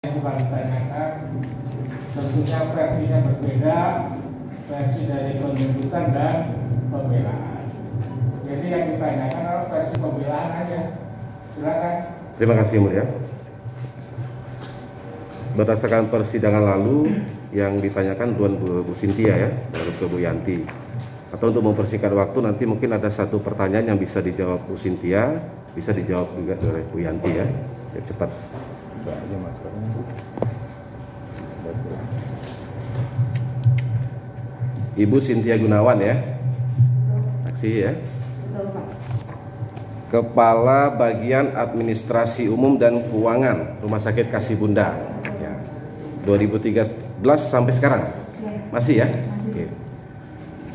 Bukan ditanyakan, tentunya versinya berbeda, versi dari penuntutan dan pembelaan. Jadi yang ditanyakan adalah versi pembelaan aja. Silakan. Terima kasih, Mulia. Berdasarkan persidangan lalu yang ditanyakan Tuan Bu Cynthia ya, baru ke Bu Yanti. Atau untuk mempersingkat waktu, nanti mungkin ada satu pertanyaan yang bisa dijawab Bu Cynthia, bisa dijawab juga oleh Bu Yanti ya. Ya cepat. Aja maskernya. Ibu Cynthia Gunawan ya, saksi ya. Kepala Bagian Administrasi Umum dan Keuangan Rumah Sakit Kasih Bunda ya. 2013 sampai sekarang masih ya. Oke.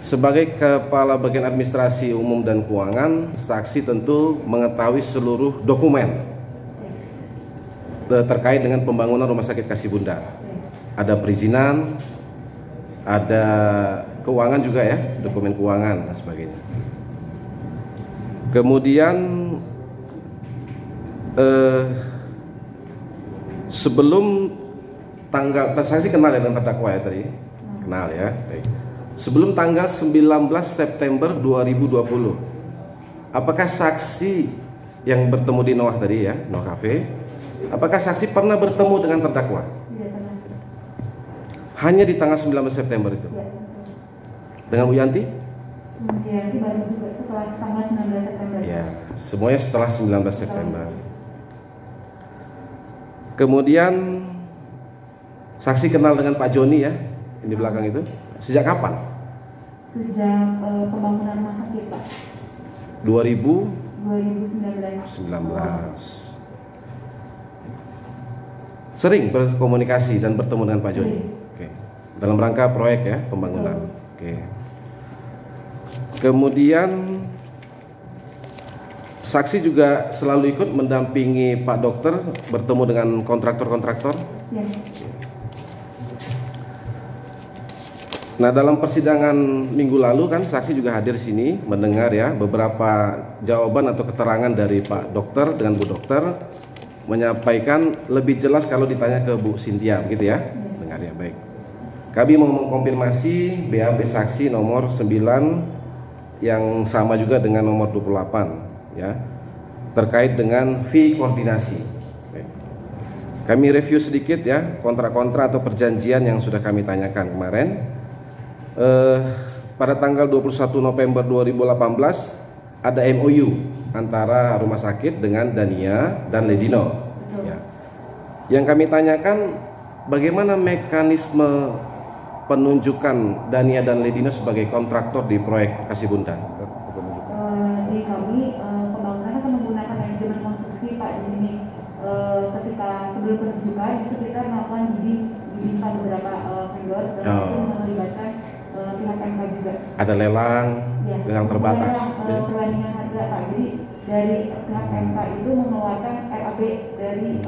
Sebagai Kepala Bagian Administrasi Umum dan Keuangan, saksi tentu mengetahui seluruh dokumen terkait dengan pembangunan Rumah Sakit Kasih Bunda. Ada perizinan, ada keuangan juga ya, dokumen keuangan dan sebagainya. Kemudian sebelum tanggal, saksi kenal ya dengan terdakwa ya tadi? Kenal ya, baik. Sebelum tanggal 19 September 2020, apakah saksi yang bertemu di Noah tadi ya, Noah Cafe, apakah saksi pernah bertemu dengan terdakwa? Hanya di tanggal 19 September itu? Dengan Bu Yanti? Bu Yanti baru juga setelah tanggal 19 September. Ya, semuanya setelah 19 September. Kemudian saksi kenal dengan Pak Joni ya, di belakang itu. Sejak kapan? Sejak pembangunan rumah sakit Pak. 2019. Sering berkomunikasi dan bertemu dengan Pak Joni. Oke. Dalam rangka proyek ya, pembangunan. Oke. Kemudian saksi juga selalu ikut mendampingi Pak Dokter bertemu dengan kontraktor-kontraktor. Ya. Nah, dalam persidangan minggu lalu kan saksi juga hadir di sini mendengar ya beberapa jawaban atau keterangan dari Pak Dokter dengan Bu Dokter, menyampaikan lebih jelas kalau ditanya ke Bu Cynthia begitu ya. Dengar ya, baik. Kami mau mengkonfirmasi BAP saksi nomor 9 yang sama juga dengan nomor 28 ya, terkait dengan fee koordinasi. Baik. Kami review sedikit ya kontra-kontra atau perjanjian yang sudah kami tanyakan kemarin. Pada tanggal 21 November 2018 ada MOU antara rumah sakit dengan Dania dan Ledino ya. Yang kami tanyakan bagaimana mekanisme penunjukan Dania dan Ledino sebagai kontraktor di proyek Kasih Bunda. Di kami pembangunan akan menggunakan manajemen konstruksi Pak. Di sini ketika sebelum penunjukan itu kita melakukan bidding beberapa vendor dan melibatkan pihak MK juga. Ada lelang, ya, lelang terbatas. Perbandingan harga Pak. Jadi dari pihak MK itu mengeluarkan RAB dari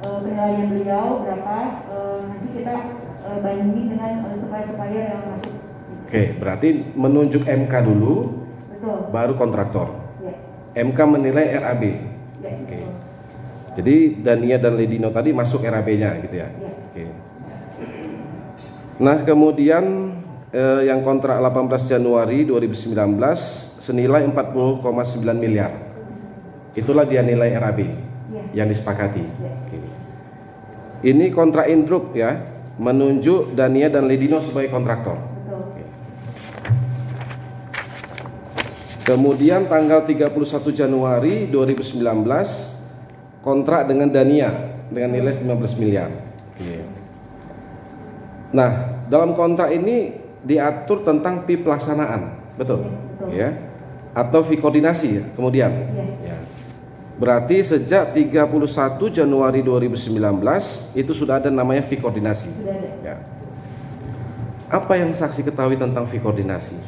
penilaian beliau berapa, nanti kita bandingin dengan supplier yang masuk. Oke, berarti menunjuk MK dulu, betul, baru kontraktor. Ya. MK menilai RAB. Ya, oke. Jadi Dania dan Ledino tadi masuk RAB-nya gitu ya. Ya. Oke. Nah, kemudian yang kontrak 18 Januari 2019 senilai 40,9 miliar. Itulah dia nilai RAB yang disepakati. Oke. Ini kontrak induk ya, menunjuk Dania dan Ledino sebagai kontraktor. Oke. Kemudian tanggal 31 Januari 2019 kontrak dengan Dania dengan nilai 15 miliar. Oke. Nah, dalam kontrak ini diatur tentang fee pelaksanaan, betul? Ya. Atau fee koordinasi ya, kemudian. Ya. Berarti sejak 31 Januari 2019 itu sudah ada namanya fee koordinasi. Ya. Apa yang saksi ketahui tentang fee koordinasi?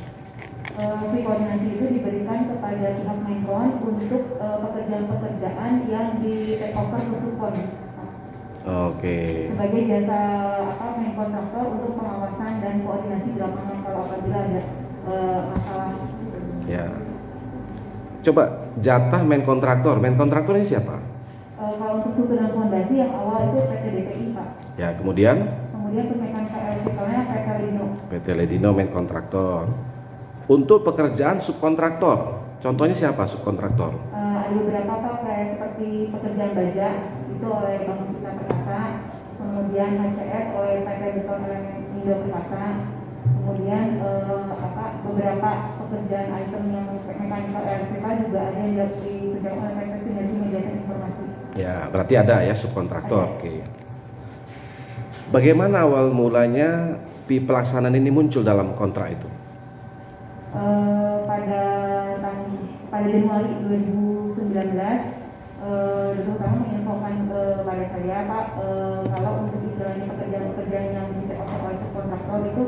Fee koordinasi itu diberikan kepada pihak Mekon untuk pekerjaan-pekerjaan yang di take over ke Supon. Oke. Sebagai jasa main kontraktor untuk pengawasan dan koordinasi di lapangan kalau apabila ada masalah. Ya. Coba jatah main kontraktor ini siapa? Kalau untuk struktur dan fondasi yang awal itu PT DPI Pak. Ya, kemudian Kemudian untuk mekanika elektrikalnya PT Ledino. PT Ledino main kontraktor. Untuk pekerjaan subkontraktor, contohnya siapa subkontraktor? Ada beberapa Pak, kayak seperti pekerjaan baja itu oleh Bank Cipta Perkasa, kemudian HCS oleh PT Beton Indo Perkasa, kemudian beberapa pekerjaan item yang mekanikal elektrikal juga ada yang dikerjakan oleh PT Sinergi Media dan Informasi. Ya, berarti ada ya subkontraktor. Oke. Bagaimana awal mulanya pelaksanaan ini muncul dalam kontrak itu? Pada Januari 2019, terutama menginfokan kepada saya Pak, kalau untuk istilahnya pekerjaan-pekerjaan yang disewa oleh subkontraktor itu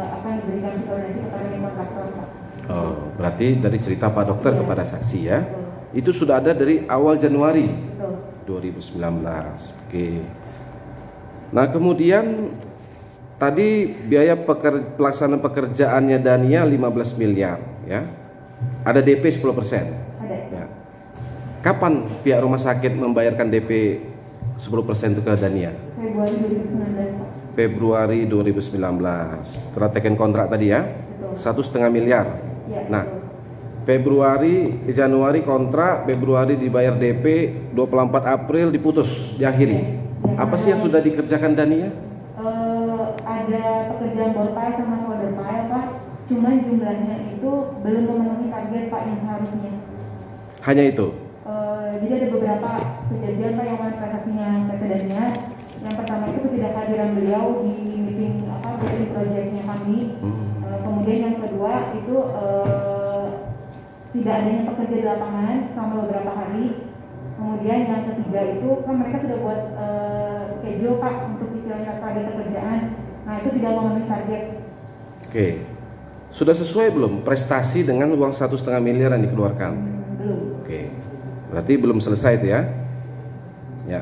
akan diberikan koordinasi kepada kontraktor Pak. Oh, berarti dari cerita Pak Dokter Iya. kepada saksi ya. Betul. Itu sudah ada dari awal Januari Betul. 2019. Oke. Nah, kemudian tadi biaya pelaksanaan pekerjaannya Dania 15 miliar ya. Ada DP 10%. Ada. Ya. Kapan pihak rumah sakit membayarkan DP 10% itu ke Dania? Februari 2019 Pak. Februari 2019. Setelah teken kontrak tadi ya. Betul. 1,5 miliar. Ya, Nah, betul. Januari kontrak, Februari dibayar DP, 24 April diputus, diakhiri. Ya. Apa sih yang sudah dikerjakan Dania? Ada pekerjaan bor pile sama solder pile Pak, cuman jumlahnya itu belum memenuhi target Pak yang seharusnya. Hanya itu. Jadi ada beberapa kejadian Pak yang prestasinya PT Dania. Yang pertama itu ketidakhadiran beliau di meeting proyeknya kami. Kemudian yang kedua itu tidak adanya pekerja di lapangan selama beberapa hari. Kemudian yang ketiga itu kan mereka sudah buat schedule Pak untuk istilahnya target pekerjaan. Nah itu tidak memenuhi target. Oke. Sudah sesuai belum prestasi dengan uang 1,5 miliar yang dikeluarkan? Belum. Oke. Berarti belum selesai itu ya. Ya.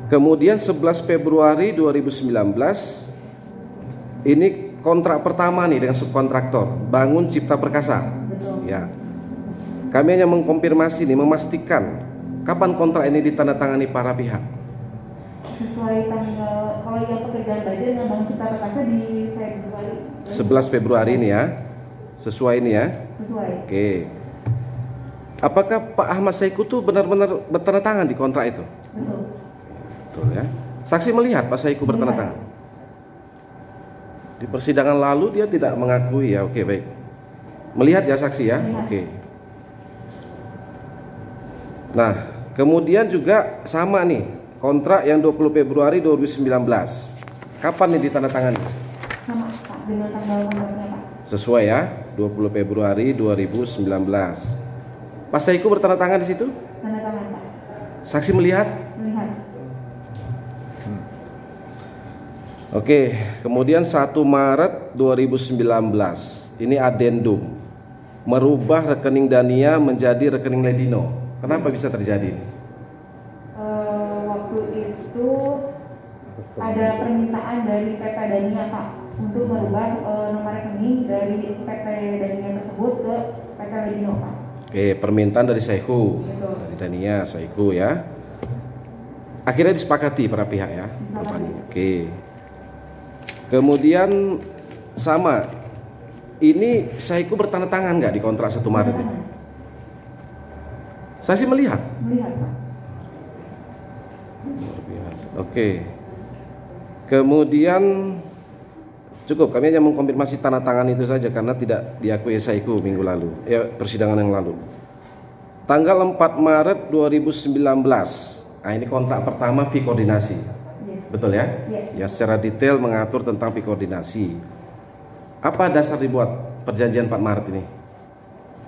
Kemudian 11 Februari 2019 ini kontrak pertama nih dengan subkontraktor Bangun Cipta Perkasa. Betul. Ya. Kami hanya mengkonfirmasi nih, memastikan kapan kontrak ini ditandatangani para pihak. Sesuai tanggal, kalau yang pekerjaan baja dengan Bangun Cipta Perkasa di Februari. 11 Februari ini ya. Sesuai ini ya. Sesuai. Oke. Apakah Pak Ahmad Saiku tuh benar-benar bertanda tangan di kontrak itu? Betul. Betul ya. Saksi melihat Pak Saiku bertanda Melihat. tangan. Di persidangan lalu dia tidak mengakui ya. Oke, baik. Melihat ya saksi ya. Melihat. Oke. Nah, kemudian juga sama nih, kontrak yang 20 Februari 2019. Kapan nih ditandatangani? Sama Pak dengan tanggal kontraknya Pak. Sesuai ya, 20 Februari 2019. Pak Saiku bertanda tangan di situ? Tanda tangan Pak. Saksi melihat? Melihat. Oke, kemudian 1 Maret 2019. Ini adendum. Merubah rekening Dania menjadi rekening Ledino. Kenapa bisa terjadi? Waktu itu ada permintaan dari PT Dania Pak untuk merubah nomor rekening dari PT Dania tersebut ke PT Ledino Pak. Oke, permintaan dari Saiku, Betul. dari Dania, Saiku ya. Akhirnya disepakati para pihak ya. Disepakati. Oke. Kemudian sama, ini Saiku bertanda tangan nggak di kontrak 1 Maret ini? Saya sih melihat. Melihat Pak. Luar biasa. Oke. Kemudian cukup, kami hanya mengkonfirmasi tanda tangan itu saja karena tidak diakui Saiku minggu lalu, persidangan yang lalu. Tanggal 4 Maret 2019. Nah, ini kontrak pertama fee koordinasi. Yes. Betul ya? Yes. Ya, secara detail mengatur tentang fee koordinasi. Apa dasar dibuat perjanjian 4 Maret ini?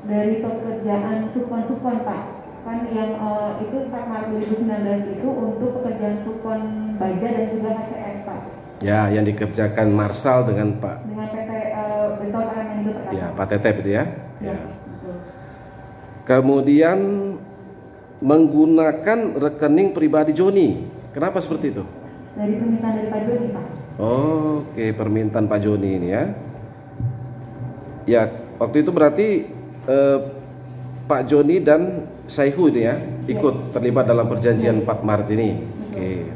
Dari pekerjaan subkon Pak. Kan yang itu 4 Maret 2019 itu untuk pekerjaan subkon baja dan juga HCS Pak. Ya, yang dikerjakan Marsal dengan Pak, Dengan PT Beton Indo Perkasa. ya, Pak Tetep itu ya. Ya, Ya. betul. Kemudian menggunakan rekening pribadi Joni. Kenapa seperti itu? Dari permintaan dari Pak Joni Pak. Oke, permintaan Pak Joni ini ya. Ya, waktu itu berarti Pak Joni dan Saihu ini ya, ikut terlibat dalam perjanjian 4 Maret ini. Oke.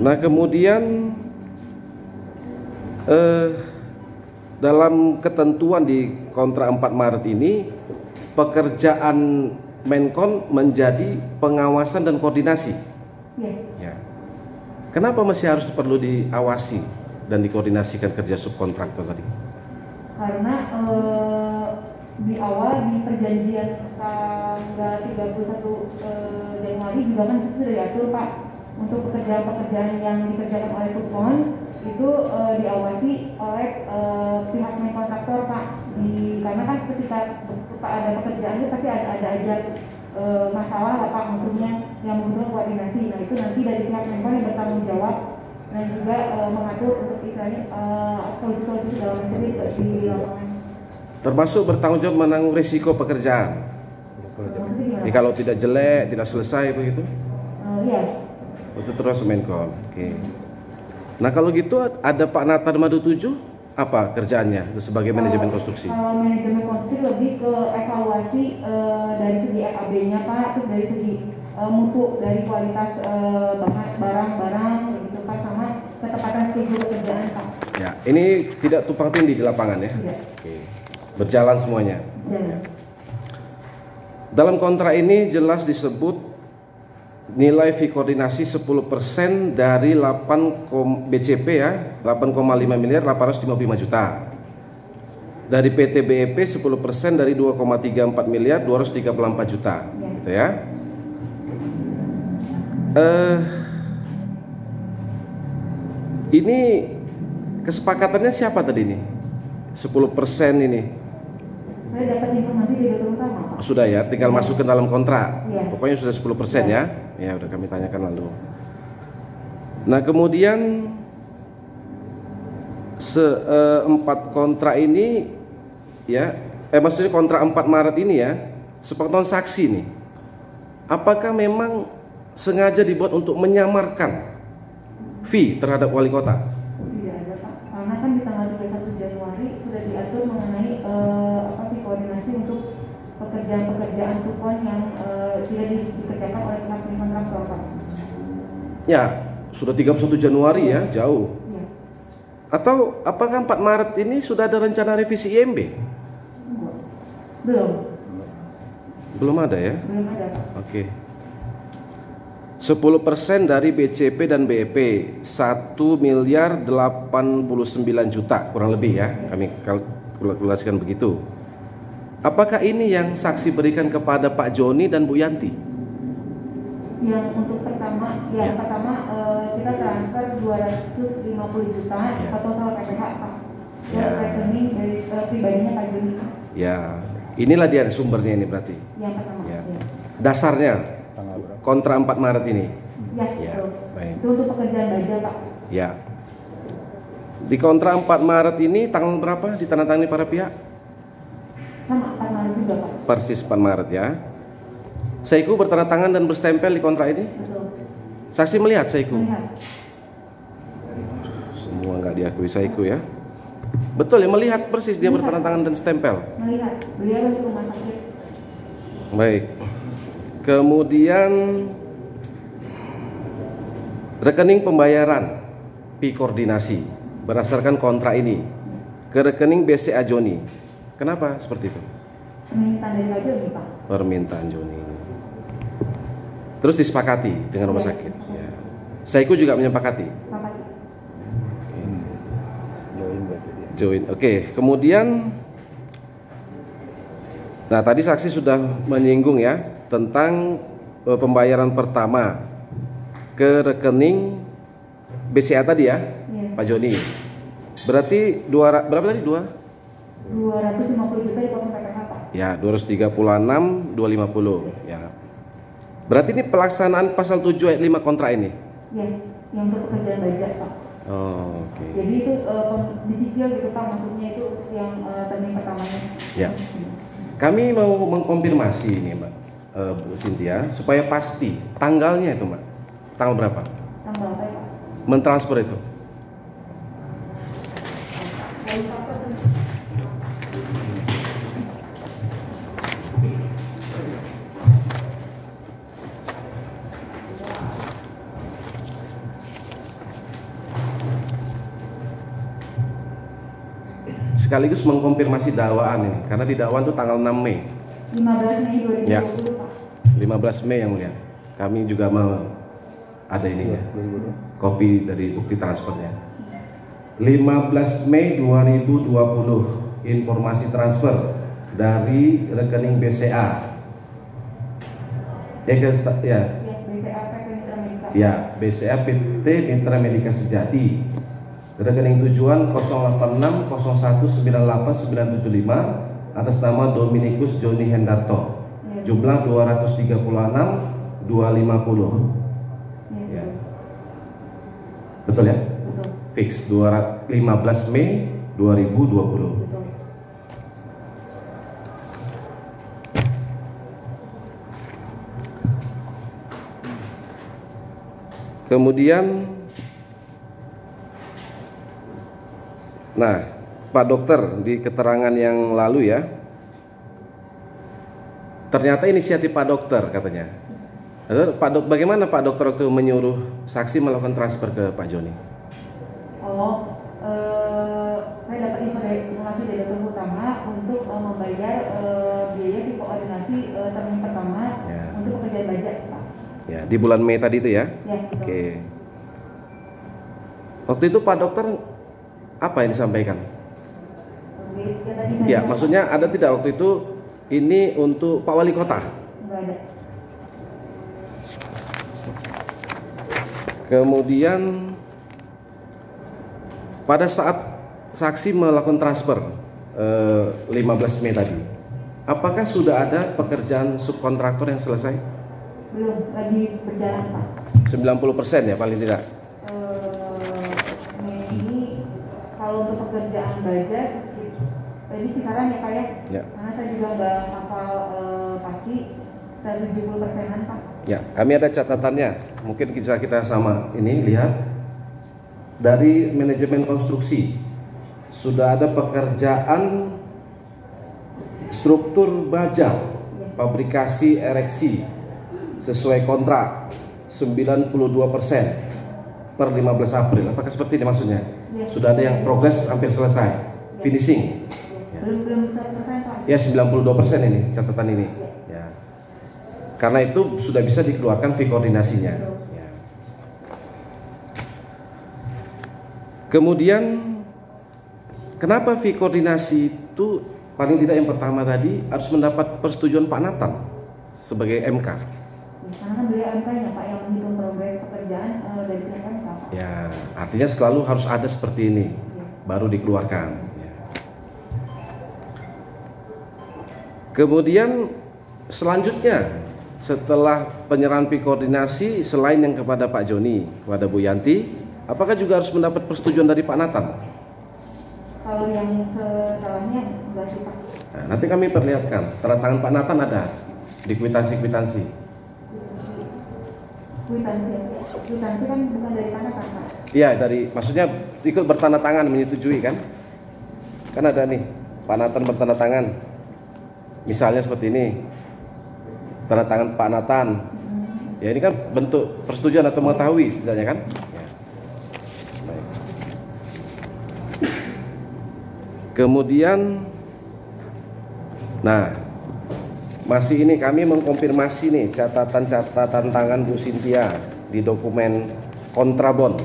Nah kemudian dalam ketentuan di kontrak 4 Maret ini, pekerjaan Menkon menjadi pengawasan dan koordinasi. Ya. Kenapa masih harus perlu diawasi dan dikoordinasikan kerja subkontraktor tadi? Karena di awal di perjanjian tanggal 31 Januari juga kan itu sudah diatur Pak, untuk pekerjaan-pekerjaan yang dikerjakan oleh subkon itu diawasi oleh pihak main kontraktor Pak. Karena kan ketika ada pekerjaan itu pasti ada aja masalah lah Pak, maksudnya yang membutuhkan koordinasi. Nah itu nanti dari pihak Menpan yang bertanggung jawab dan juga mengatur untuk istilahnya solusi-solusi dalam negeri di lapangan. Termasuk bertanggung jawab menanggung risiko pekerjaan. Jadi kalau tidak jelek, tidak selesai begitu? Iya. Itu terus Menkon. Oke. Nah kalau gitu ada Pak Nathan Madu 7, apa kerjaannya sebagai manajemen konstruksi? Kalau manajemen konstruksi lebih ke evaluasi dari segi FAB-nya Pak, terus dari segi mutu dari kualitas barang-barang gitu Pak, sama ketepatan schedule pekerjaan Pak. Ya, ini tidak tumpang tindih di lapangan ya? Tidak. Oke. Berjalan semuanya. Jalan. Dalam kontrak ini jelas disebut nilai fee koordinasi 10% dari 8 BCP ya, 8,5 miliar 855 juta. Dari PT BEP 10% dari 2,34 miliar 234 juta, gitu ya. Ini kesepakatannya siapa tadi ini? 10% ini. Saya dapat informasi dari Direktur Utama Pak. Sudah ya, tinggal masuk ke dalam kontrak. Iya. Pokoknya sudah 10% ya. Ya, udah kami tanyakan lalu. Nah, kemudian 4 kontrak ini ya, maksudnya kontrak 4 Maret ini ya, sepengetahuan saksi nih. Apakah memang sengaja dibuat untuk menyamarkan fee terhadap wali kota? Tidak ada Pak. Karena kan di tanggal 31 Januari sudah diatur mengenai koordinasi untuk pekerjaan-pekerjaan subkon yang tidak dikerjakan oleh pihak kontraktor Pak. Ya, sudah 31 Januari ya, jauh. Ya. Atau apakah 4 Maret ini sudah ada rencana revisi IMB? Belum. Belum ada ya? Belum ada Pak. Oke. 10% dari BCP dan BEP 1 miliar 89 juta kurang lebih ya, kami kalkulasikan begitu. Apakah ini yang saksi berikan kepada Pak Joni dan Bu Yanti? Yang untuk pertama, pertama kita transfer 250 juta ke total PPH Pak. Ya. Rekening dari pribadinya Pak Joni. Ya, inilah dia sumbernya ini berarti. Yang pertama. Ya. Ya. Dasarnya kontrak 4 Maret ini. Ya, baik. itu untuk pekerjaan baja Pak. Ya. Di kontrak 4 Maret ini tanggal berapa ditandatangani para pihak? Sama 4 Maret juga Pak. Persis 4 Maret ya. Saiku bertanda tangan dan berstempel di kontrak ini? Betul. Saksi melihat Saiku? Melihat. Semua nggak diakui Saiku ya. Betul ya, melihat persis dia bertanda tangan dan stempel. Melihat. Beliau ke rumah sakit. Baik. Kemudian rekening pembayaran fee koordinasi berdasarkan kontrak ini ke rekening BCA Joni. Kenapa seperti itu? Permintaan dari Pak Joni Pak. Permintaan Joni. Terus disepakati dengan rumah sakit. Ya. Saiku juga menyepakati. Bapak. Join. Oke. Kemudian, nah tadi saksi sudah menyinggung ya tentang pembayaran pertama ke rekening BCA tadi ya, Pak Joni. Berarti berapa tadi? 250 juta dipotong PPH Pak. Ya, 236 250 ya. Berarti ini pelaksanaan pasal 7 ayat 5 kontrak ini. Ya, yang untuk pekerjaan baja Pak. Oh, oke. Jadi itu dicicil gitu Pak, maksudnya itu yang termin pertamanya. Ya. Kami mau mengkonfirmasi ini Mbak Bu Cynthia supaya pasti tanggalnya itu Mbak. Tanggal berapa? Tanggal apa ya Pak? Mentransfer itu. sekaligus mengkonfirmasi dakwaan ini, karena di dakwaan itu tanggal 6 Mei. 15 Mei 2020 Ya. Pak. 15 Mei yang mulia. Kami juga mau ada ini ya, kopi dari bukti transfernya. 15 Mei 2020, informasi transfer dari rekening BCA. Ya, Ya, BCA PT Mitra Medika. ya, BCA PT Mitra Medika Sejati. Rekening tujuan 08601989975 atas nama Dominikus Joni Hendarto. Ya. Jumlah 236.250. Ya. Ya. Betul ya? Betul. Fix 15 Mei 2020. Betul. Kemudian, nah, Pak Dokter di keterangan yang lalu ya, ternyata inisiatif Pak Dokter katanya. Bagaimana Pak Dokter waktu menyuruh saksi melakukan transfer ke Pak Joni? Saya dapat informasi dari dokter utama untuk membayar biaya di koordinasi termin pertama Ya. untuk pekerjaan bajak, Pak. Ya, di bulan Mei tadi itu ya. Ya, betul. Oke. Waktu itu Pak Dokter apa yang disampaikan? Oke, ya, tadi saya Ya, maksudnya ada tidak waktu itu ini untuk Pak Wali Kota? nggak ada. Kemudian pada saat saksi melakukan transfer 15 Mei tadi, apakah sudah ada pekerjaan subkontraktor yang selesai? Belum, lagi berjalan, Pak. 90% ya paling tidak. Ini kalau untuk pekerjaan bajak tadi kisaran ya Pak ya? Ya. Karena saya juga nggak hafal pasti 70%-an Pak. Ya, kami ada catatannya. Mungkin bisa kita sama ini lihat dari manajemen konstruksi. Sudah ada pekerjaan struktur baja, fabrikasi ereksi sesuai kontrak 92% per 15 April. Apakah seperti ini maksudnya? Ya. Sudah ada yang progres hampir selesai, finishing. Belum 100% Pak. Ya, 92% ini catatan ini. Ya. Karena itu sudah bisa dikeluarkan fee koordinasinya. Ya. Kemudian kenapa fee koordinasi itu paling tidak yang pertama tadi harus mendapat persetujuan Pak Nathan sebagai MK? Karena kan beliau MK-nya Pak yang menghitung progres pekerjaan dari pihak MK Pak. Ya, artinya selalu harus ada seperti ini baru dikeluarkan. Ya. Kemudian selanjutnya setelah penyerahan fee koordinasi selain yang kepada Pak Joni, kepada Bu Yanti, apakah juga harus mendapat persetujuan dari Pak Nathan? Kalau yang setelahnya enggak sih Pak. Nah, nanti kami perlihatkan tanda tangan Pak Nathan ada di kwitansi-kwitansi. Kwitansi kan bukan dari mana Pak? Iya, dari maksudnya ikut bertanda tangan menyetujui kan? Kan ada nih Pak Nathan bertanda tangan. Misalnya seperti ini. Tanda tangan Pak Nathan. Ya, ini kan bentuk persetujuan atau mengetahui setidaknya kan? Ya. Baik. Kemudian nah, masih ini kami mengkonfirmasi nih catatan-catatan tangan Bu Cynthia di dokumen kontrabon.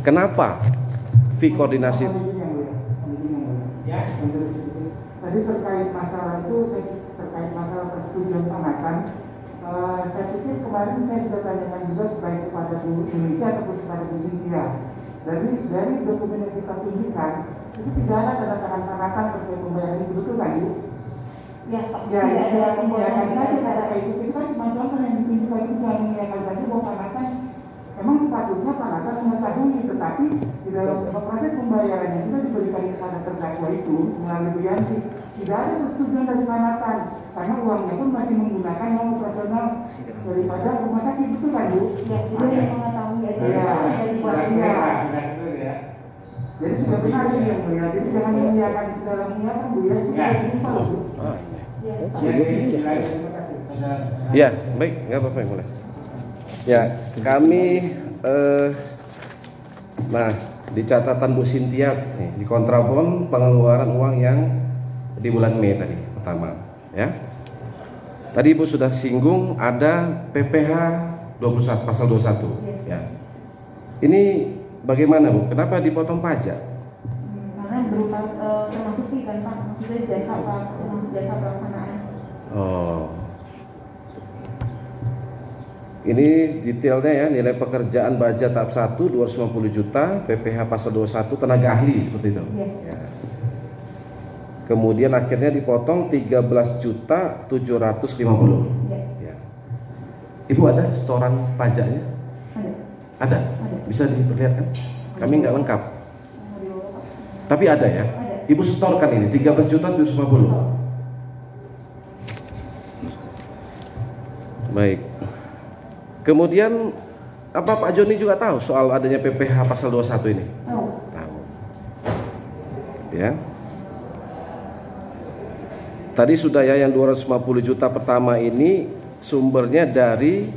Kenapa fee koordinasi? Ya, tadi terkait masalah itu, terkait masalah persetujuan Pak Nathan, saya pikir kemarin saya sudah tanyakan juga baik kepada Bu Indonesia ataupun kepada Bu Cynthia. Dari dokumen yang kita tunjukkan, itu tidak ada tanda tangan Pak Nathan terkait pembayaran itu, betul kan Bu? Ya Pak, Ya, tidak ada mengiyakan saja pembolehan cara kayak gitu. Itu kan cuma contoh yang ditunjukkan itu cuma mengiyakan saja bahwa Pak Nathan memang sepatutnya Pak Nathan mengetahui, tetapi di dalam proses pembayarannya kita diberikan kepada terdakwa itu melalui Bu Yanti. Tidak ada persetujuan dari Pak Nathan karena uangnya pun masih menggunakan uang operasional daripada rumah sakit, betul kan Bu? Ya, itu yang mengetahui aja. Iya, Dari iya. Jadi sudah benar ini yang mulia. Jadi jangan mengiyakan segala mengiyakan Bu ya. Itu sudah simpel Bu. Ya, Pak. Terima kasih. Ya, baik, nggak apa-apa yang boleh. Ya, kami nah di catatan Bu Cynthia nih, di kontrabon pengeluaran uang yang di bulan Mei tadi pertama ya. Tadi Ibu sudah singgung ada PPh 21 pasal 21 ya. Ini bagaimana Bu? Kenapa dipotong pajak? Karena berupa termasuk fee kan Pak, maksudnya termasuk jasa pelaksanaan. Oh. Ini detailnya ya, nilai pekerjaan baja tahap 1 250 juta, PPh pasal 21 tenaga ahli seperti itu. Ya. Kemudian akhirnya dipotong 13 juta 750. Ya. Ibu ada setoran pajaknya? Ada. Bisa diperlihatkan? Kami nggak lengkap. Tapi ada ya? Ibu setorkan ini 13 juta 750. Baik. Kemudian apa Pak Joni juga tahu soal adanya PPh pasal 21 ini? Tahu. Ya. Tadi sudah ya yang 250 juta pertama ini sumbernya dari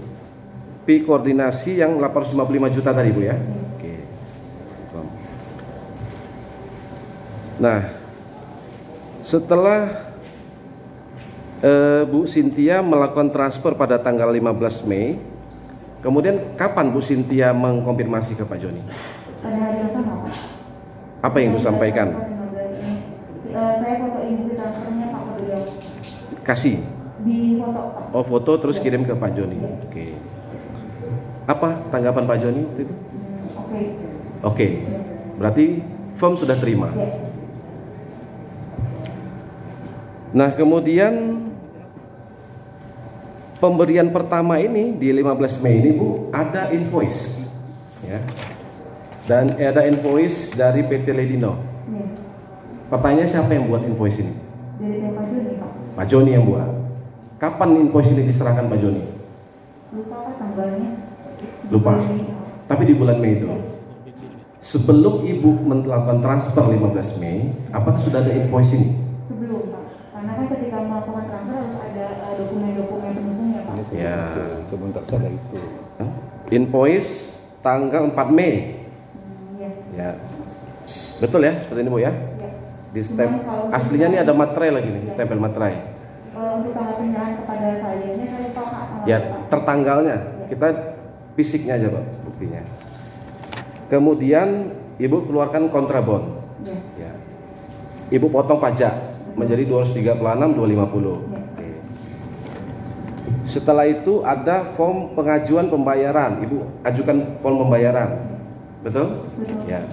P koordinasi yang 855 juta tadi Bu ya. Oke. Nah, setelah Bu Cynthia melakukan transfer pada tanggal 15 Mei, kemudian kapan Bu Cynthia mengkonfirmasi ke Pak Joni? Pada hari yang sama Pak. Apa yang Ibu sampaikan? Saya foto ini transfernya Pak ke beliau. Kasih? Di foto Pak. Oh foto terus kirim ke Pak Joni. Oke. Apa tanggapan Pak Joni waktu itu? Oke. Berarti firm sudah terima. Nah kemudian pemberian pertama ini di 15 Mei ini Bu ada invoice ya. Dan ada invoice dari PT Ledino. Pertanyaannya siapa yang buat invoice ini? Dari Pak Joni Pak. Pak Joni yang buat. Kapan invoice ini diserahkan Pak Joni? Lupa Pak tanggalnya. Lupa. Tapi di bulan Mei itu. Sebelum Ibu melakukan transfer 15 Mei, apakah sudah ada invoice ini? Sebelum Pak. Karena kan ketika melakukan transfer harus ada dokumen-dokumen pendukungnya Pak. Ya. Sebentar saja itu. Invoice tanggal 4 Mei. Ya. Betul ya, seperti ini Bu ya? Di step aslinya nih ada materai lagi nih, tempel materai. Untuk tanggal penyerahan kepada saya ini saya lupa Pak. Ya, tertanggalnya. Kita fisiknya aja Pak buktinya. Kemudian Ibu keluarkan kontrabon. Ya. Ibu potong pajak menjadi 236 250. Oke. Setelah itu ada form pengajuan pembayaran. Ibu ajukan form pembayaran. Betul? Ya.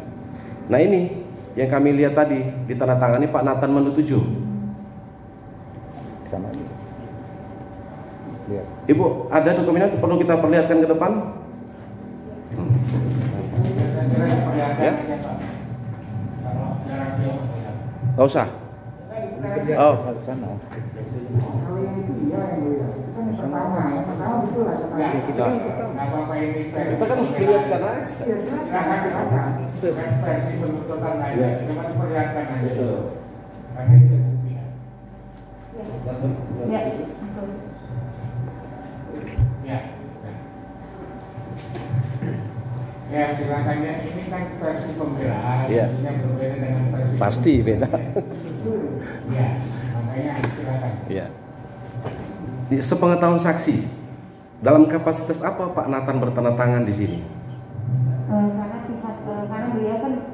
Nah ini yang kami lihat tadi ditandatangani Pak Nathan Menutuju. Sama ini. Lihat. Ibu ada dokumennya perlu kita perlihatkan ke depan? Ya? Gak usah. Oh. Sana. Kita kan perlihatkan aja. Versi penuntutan aja, cuma diperlihatkan aja. Ya. Ya. Ya, silakan ya. Ini kan versi pembelaan, Ya. tentunya berbeda dengan versi. Pasti beda. Ya, makanya silakan. Ya. Sepengetahuan saksi, dalam kapasitas apa Pak Nathan bertanda tangan di sini? Karena beliau kan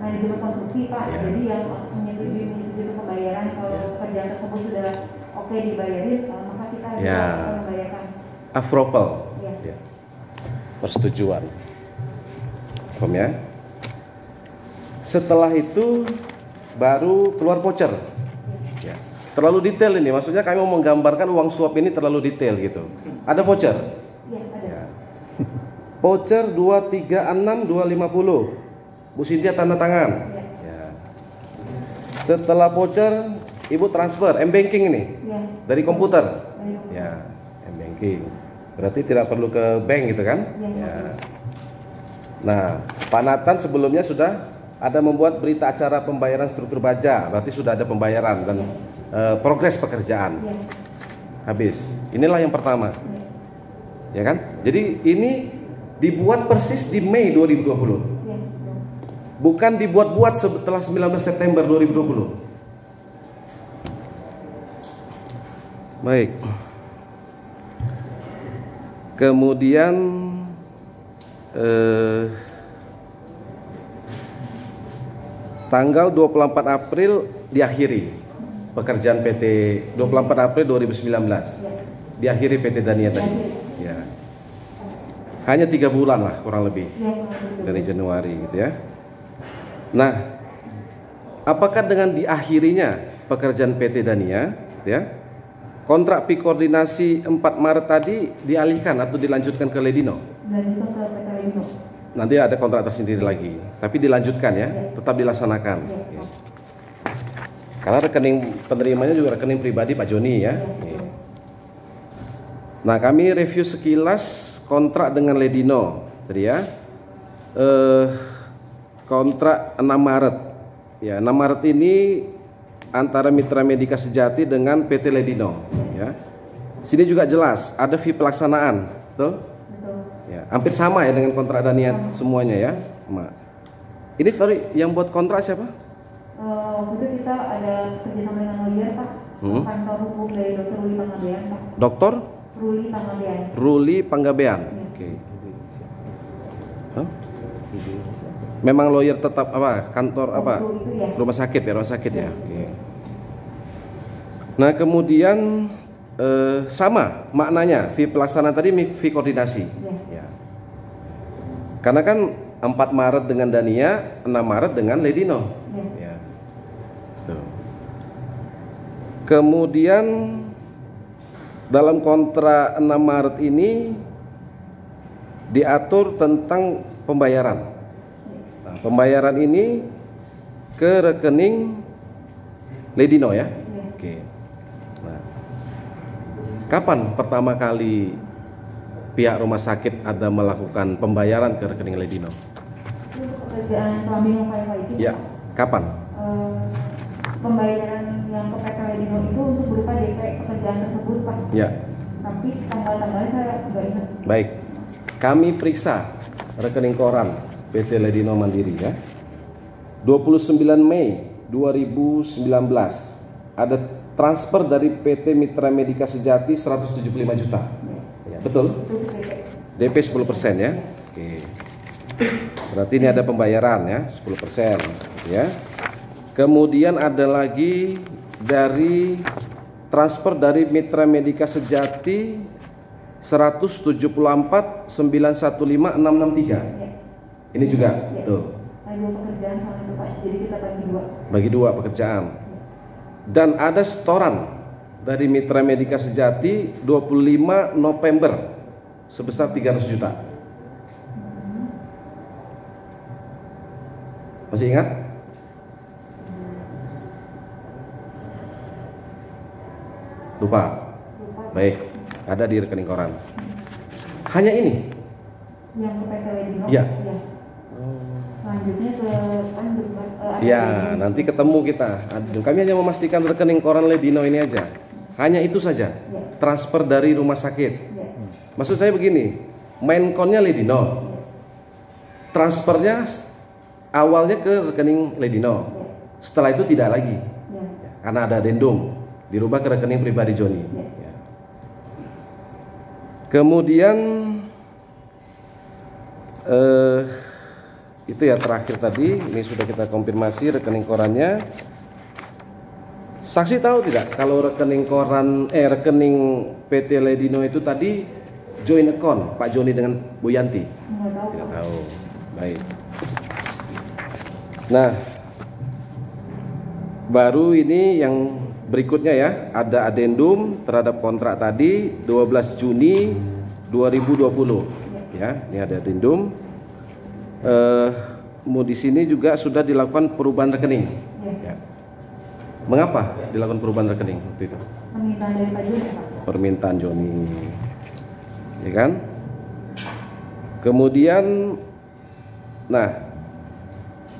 manajemen konstruksi Pak, Ya. jadi yang menyetujui pembayaran kalau kerjaan tersebut sudah oke dibayarin, maka kita Ya. membayarkan. Approval. Ya. Ya. Persetujuan. Paham ya? Setelah itu baru keluar voucher. Ya. Terlalu detail ini, maksudnya kami mau menggambarkan uang suap ini terlalu detail gitu. Ada voucher? Ya, ada. Ya. Voucher 236 250. Bu Cynthia tanda tangan. Ya. Setelah voucher, Ibu transfer M-banking ini Ya. dari komputer. Ya. Ya, M-banking. Berarti tidak perlu ke bank gitu kan? Ya. Nah, Pak Nathan sebelumnya sudah ada membuat berita acara pembayaran struktur baja. Berarti sudah ada pembayaran dan progres pekerjaan. Ya. Habis. Inilah yang pertama. Ya kan? Jadi ini dibuat persis di Mei 2020. Ya. bukan dibuat-buat setelah 19 September 2020. Baik. Kemudian tanggal 24 April diakhiri pekerjaan PT 24 April 2019. Diakhiri PT Dania tadi. Ya. Hanya 3 bulan lah kurang lebih dari Januari gitu ya. Nah, apakah dengan diakhirinya pekerjaan PT Dania ya, kontrak P koordinasi 4 Maret tadi dialihkan atau dilanjutkan ke Ledino? Dilanjutkan ke PT Ledino. Nanti ada kontrak tersendiri lagi, tapi dilanjutkan ya, tetap dilaksanakan. Oke. Karena rekening penerimanya juga rekening pribadi Pak Joni ya. Oke. Nah, kami review sekilas kontrak dengan Ledino tadi ya. Kontrak 6 Maret. Ya, 6 Maret ini antara Mitra Medika Sejati dengan PT Ledino ya. Sini juga jelas ada fee pelaksanaan, betul? Ya, hampir sama ya dengan kontrak Dania semuanya ya. Ini story yang buat kontrak siapa? Waktu itu kita ada kerjasama dengan lawyer Pak, kantor hukum dari Dr. Ruli Panggabean Pak. Dokter Ruli Panggabean. Ruli Panggabean. Ya. Oke. Huh? Memang lawyer tetap apa? Kantor apa? Itu ya. Rumah sakit ya, rumah sakit ya. Oke. Nah, kemudian sama maknanya fee pelaksanaan tadi fee koordinasi. Ya. Karena kan 4 Maret dengan Dania, 6 Maret dengan Ledino. Ya. Tuh. Kemudian dalam kontrak 6 Maret ini diatur tentang pembayaran. Nah, pembayaran ini ke rekening Ledino ya. Oke. Nah, kapan pertama kali pihak rumah sakit ada melakukan pembayaran ke rekening Ledino? Pekerjaan kelamin Pak itu. Ya, kapan? Pembayaran yang ke PT Ledino itu untuk berupa DP pekerjaan tersebut Pak. Ya. Tapi tanggal-tanggalnya saya nggak ingat. Baik. Kami periksa rekening koran PT Ledino Mandiri ya. 29 Mei 2019 ada transfer dari PT Mitra Medika Sejati 175 juta. Ya, betul? DP 10% ya. Oke. Berarti ini ada pembayaran ya, 10% ya. Kemudian ada lagi dari transfer dari Mitra Medika Sejati 174 915 663. Ini juga tuh. Ada 2 pekerjaan sama itu Pak. Jadi kita bagi 2. Bagi 2 pekerjaan. Dan ada setoran dari Mitra Medika Sejati 25 November sebesar 300 juta. Masih ingat? Lupa. Baik, ada di rekening koran. Hanya ini. Yang ke PT Ledino. Ya. Selanjutnya ke Ya, nanti ketemu kita. Kami hanya memastikan rekening koran Ledino ini aja. Hanya itu saja. Transfer dari rumah sakit. Maksud saya begini, mainkonnya Ledino. Transfernya awalnya ke rekening Ledino. Setelah itu tidak lagi. Karena ada addendum, dirubah ke rekening pribadi Joni. Kemudian itu ya terakhir tadi, ini sudah kita konfirmasi rekening korannya. Saksi tahu tidak kalau rekening koran rekening PT Ledino itu tadi joint account Pak Joni dengan Bu Yanti? Tidak tahu. Baik. Nah, baru ini yang berikutnya ya, ada addendum terhadap kontrak tadi 12 Juni 2020. Ya, ini ada addendum. Di sini juga sudah dilakukan perubahan rekening. Ya. Mengapa dilakukan perubahan rekening waktu itu? Permintaan dari Pak Joni Pak. Permintaan Joni, ya kan? Kemudian, nah,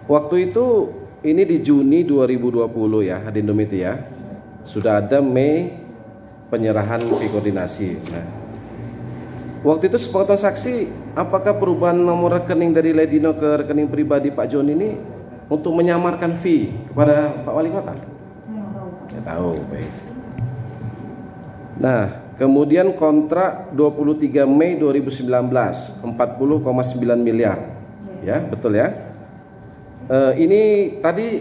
waktu itu ini di Juni 2020 ya, addendum itu ya, sudah ada Mei penyerahan fee koordinasi. Nah, Waktu itu sepengetahuan saksi, apakah perubahan nomor rekening dari Ledino ke rekening pribadi Pak Joni ini untuk menyamarkan fee kepada Pak Wali Kota? Ya, tahu, baik. Nah, kemudian kontrak 23 Mei 2019, 40,9 miliar. Ya, betul ya. Ini tadi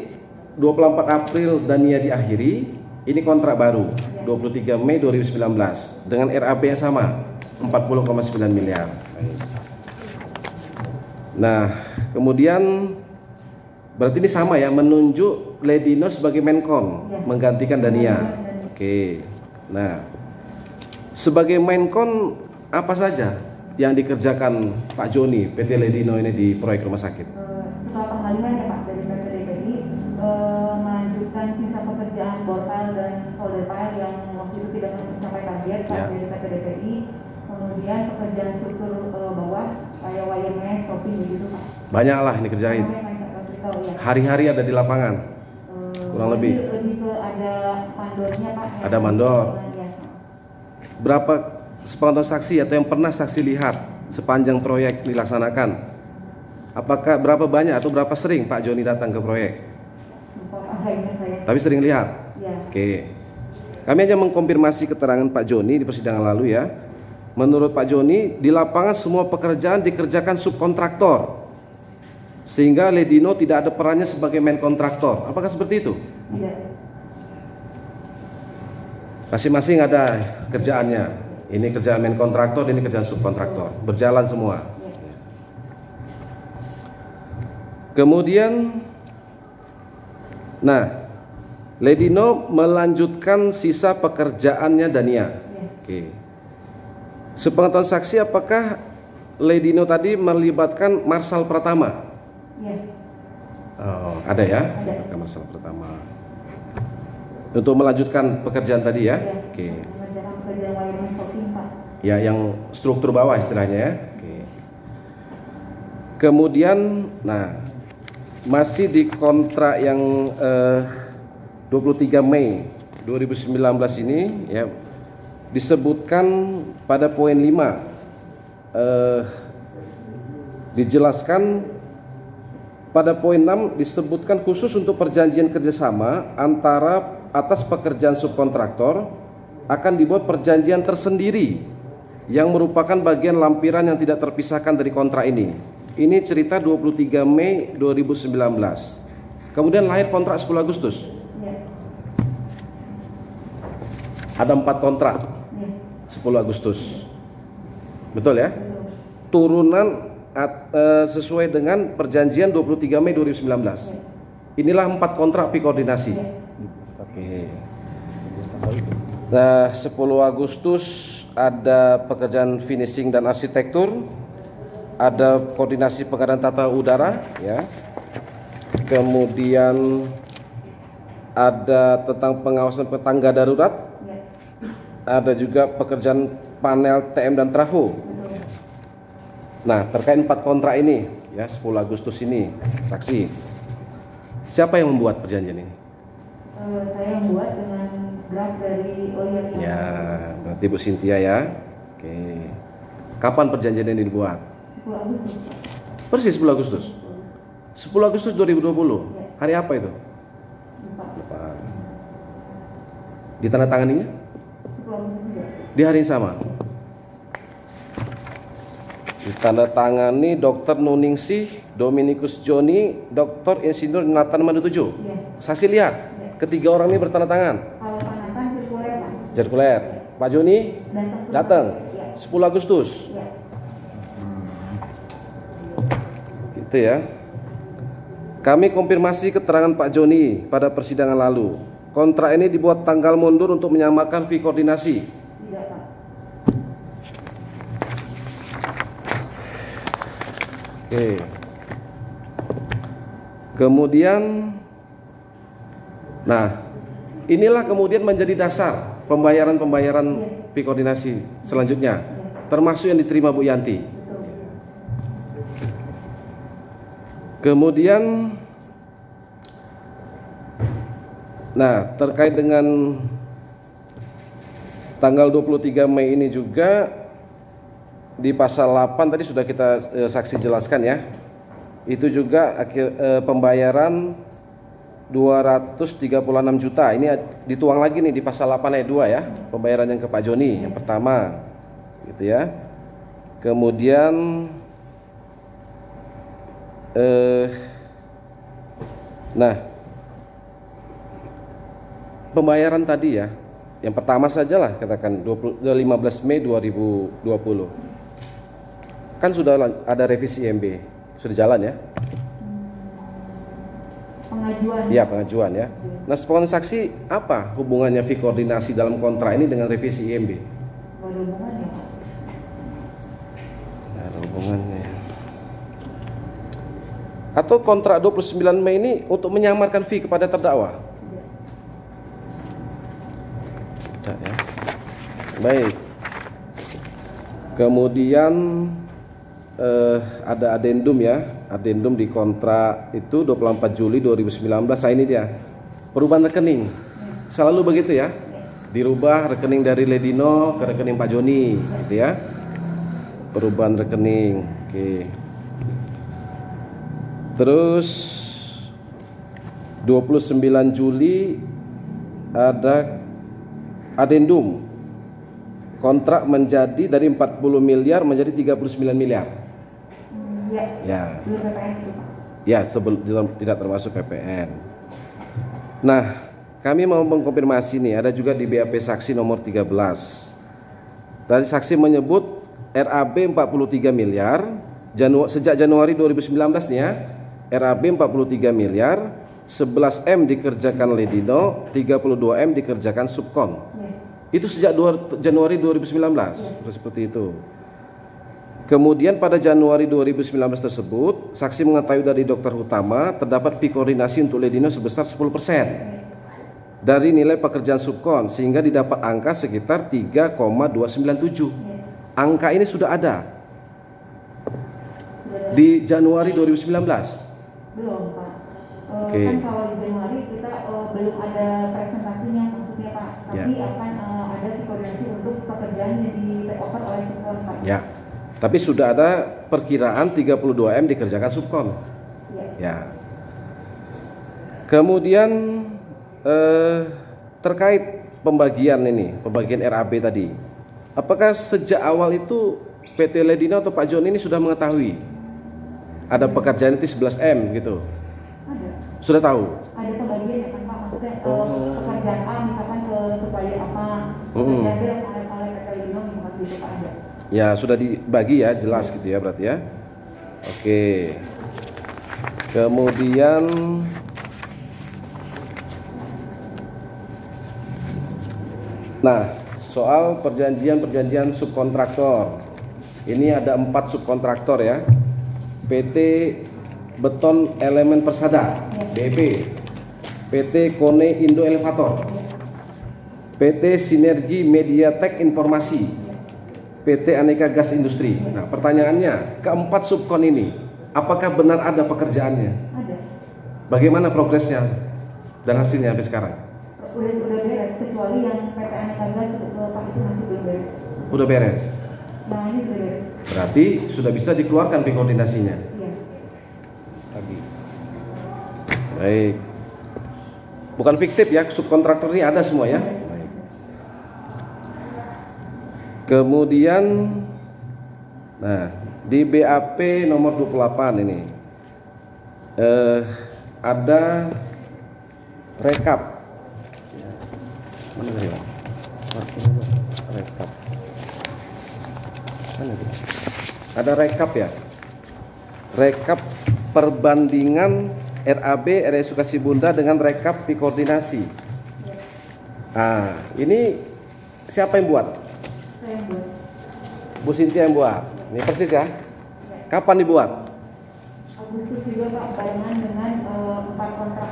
24 April Dania diakhiri, ini kontrak baru 23 Mei 2019 dengan RAB yang sama 40,9 miliar. Nah, kemudian berarti ini sama ya, menunjuk Ledino sebagai Menkon menggantikan Dania. Oke. Nah, sebagai Menkon apa saja yang dikerjakan Pak Joni PT Ledino ini di proyek rumah sakit? Setelah penghalian ya Pak dari PT DPI, melanjutkan sisa pekerjaan portal dan folder file yang waktu itu tidak mencapai target Pak dari PT DPI. Kemudian pekerjaan struktur bawah kayak WMS, shopping begitu Pak. Banyak lah ini kerjain. Hari-hari ada di lapangan. Kurang lebih. Lebih ke ada mandornya Pak. Ada mandor. Berapa sepengetahuan saksi atau yang pernah saksi lihat sepanjang proyek dilaksanakan? Apakah berapa banyak atau berapa sering Pak Joni datang ke proyek? Tapi sering lihat. Ya. Oke. Kami hanya mengkonfirmasi keterangan Pak Joni di persidangan lalu ya. Menurut Pak Joni, di lapangan semua pekerjaan dikerjakan subkontraktor, sehingga Ledino tidak ada perannya sebagai main kontraktor. Apakah seperti itu? Tidak. Masing-masing ada kerjaannya. Ini kerjaan main kontraktor, ini kerjaan subkontraktor. Berjalan semua. Kemudian, nah, Ledino melanjutkan sisa pekerjaannya Dania. Oke. Sepengetahuan saksi, apakah Ledino tadi melibatkan Marsal Pratama? Iya. Oh, ada ya? Ada. Marsal Pratama. Untuk melanjutkan pekerjaan tadi ya? Ya. Oke. Mengerjakan pekerjaan WMS shopping Pak. Ya, yang struktur bawah istilahnya ya. Oke. Kemudian, nah, masih di kontrak yang 23 Mei 2019 ini ya, disebutkan pada poin 5 dijelaskan pada poin 6 disebutkan khusus untuk perjanjian kerjasama antara atas pekerjaan subkontraktor akan dibuat perjanjian tersendiri yang merupakan bagian lampiran yang tidak terpisahkan dari kontrak ini. Ini cerita 23 Mei 2019. Kemudian lahir kontrak 10 Agustus. Ya. Ada 4 kontrak. 10 Agustus. Betul ya? Turunan sesuai dengan perjanjian 23 Mei 2019. Inilah 4 kontrak pi koordinasi. Oke. Nah, 10 Agustus ada pekerjaan finishing dan arsitektur, ada koordinasi pengadaan tata udara ya. Kemudian ada tentang pengawasan tangga darurat. Ada juga pekerjaan panel TM dan trafo. Nah, terkait 4 kontrak ini ya, 10 Agustus ini saksi, siapa yang membuat perjanjian ini? Saya membuat dengan draft dari Ya, berarti Bu Cynthia ya. Oke. Kapan perjanjian ini dibuat? 10 Agustus. Persis 10 Agustus. 10 Agustus 2020. Hari apa itu? Lupa. Ditandatanganinya? Di hari yang sama. Ditandatangani Dr. Nuningsih Dominikus Joni, Dr. Insinyur Nathan Mandutuju. Saksi lihat, ketiga orang ini bertanda tangan. Kalau Nathan sirkuler Pak. Sirkuler. Pak Joni datang 10 Agustus. Gitu ya. Kami konfirmasi keterangan Pak Joni pada persidangan lalu. Kontrak ini dibuat tanggal mundur untuk menyamakan fee koordinasi. Tidak Pak. Oke. Kemudian, nah, inilah kemudian menjadi dasar pembayaran fee koordinasi selanjutnya, termasuk yang diterima Bu Yanti. Kemudian, nah, terkait dengan tanggal 23 Mei ini juga di pasal 8 tadi sudah kita saksi jelaskan ya. Itu juga pembayaran 236 juta. Ini dituang lagi nih di pasal 8 ayat 2 ya. Pembayaran yang ke Pak Joni yang pertama. Gitu ya. Kemudian nah, pembayaran tadi ya. Yang pertama sajalah katakan 15 Mei 2020. Kan sudah ada revisi IMB. Sudah jalan ya? Pengajuan. Iya, pengajuan ya. Nah, sepengetahuan saksi apa hubungannya fee koordinasi dalam kontrak ini dengan revisi IMB? Nggak ada hubungannya, Pak. Nggak ada hubungannya. Atau kontrak 29 Mei ini untuk menyamarkan fee kepada terdakwa? Tidak ya. Baik. Kemudian ada adendum ya, adendum di kontrak itu 24 Juli 2019. Nah, ini dia perubahan rekening, selalu begitu ya, dirubah rekening dari Ledino ke rekening Pak Joni gitu ya, perubahan rekening. Oke. Terus 29 Juli ada adendum, kontrak menjadi dari 40 miliar menjadi 39 miliar. Ya. Ya, tidak termasuk PPN. Nah, kami mau mengkonfirmasi nih, ada juga di BAP saksi nomor 13. Tadi saksi menyebut RAB 43 miliar sejak Januari 2019 nih ya. RAB 43 miliar, 11 M dikerjakan Ledino, 32 M dikerjakan Subkon. Itu sejak Januari 2019, seperti itu. Kemudian pada Januari 2019 tersebut, saksi mengetahui dari dokter utama terdapat fee koordinasi untuk Ledino sebesar 10% dari nilai pekerjaan Subkon, sehingga didapat angka sekitar 3,297. Angka ini sudah ada di Januari 2019. Belum, Pak. Oke. Kan kalau di Januari kita belum ada presentasinya, maksudnya Pak. Tapi akan ada koordinasi untuk pekerjaan yang di take over oleh Subkon, Pak. Ya. Tapi sudah ada perkiraan 32 M dikerjakan Subkon. Ya. Kemudian terkait pembagian ini, pembagian RAB tadi. Apakah sejak awal itu PT Ledino atau Pak Joni ini sudah mengetahui ada pekerjaan itu 11 M gitu? Ada. Sudah tahu? Ada pembagian ya kan Pak, maksudnya pekerjaan A misalkan ke supplier apa, pekerjaan B oleh PT Ledino misalkan gitu Pak, ada. Ya, sudah dibagi ya, jelas gitu ya berarti ya. Oke. Kemudian nah, soal perjanjian subkontraktor. Ini ada 4 subkontraktor ya. PT Beton Elemen Persada, BP. PT Kone Indo Elevator. PT Sinergi Mediatek Informasi. PT Aneka Gas Industri. Nah, pertanyaannya, keempat subkon ini, apakah benar ada pekerjaannya? Ada. Bagaimana progresnya dan hasilnya sampai sekarang? Udah beres, kecuali yang PT Aneka Gas Pak itu masih belum beres. Udah beres. Nah, ini sudah beres. Berarti sudah bisa dikeluarkan koordinasinya. Iya. Tadi. Baik. Bukan fiktif ya, subkontraktor ini ada semua ya. Baik. Kemudian, nah di BAP nomor 28 ini ada rekap. Mana ya? Rekap. Mana itu? Ada rekap ya. Rekap perbandingan RAB RSU Kasibunda dengan rekap fee koordinasi. Nah, ini siapa yang buat? Saya yang buat. Bu Sintia yang buat. Ini persis ya. Kapan dibuat? Agustus juga Pak, barengan dengan 4 kontrak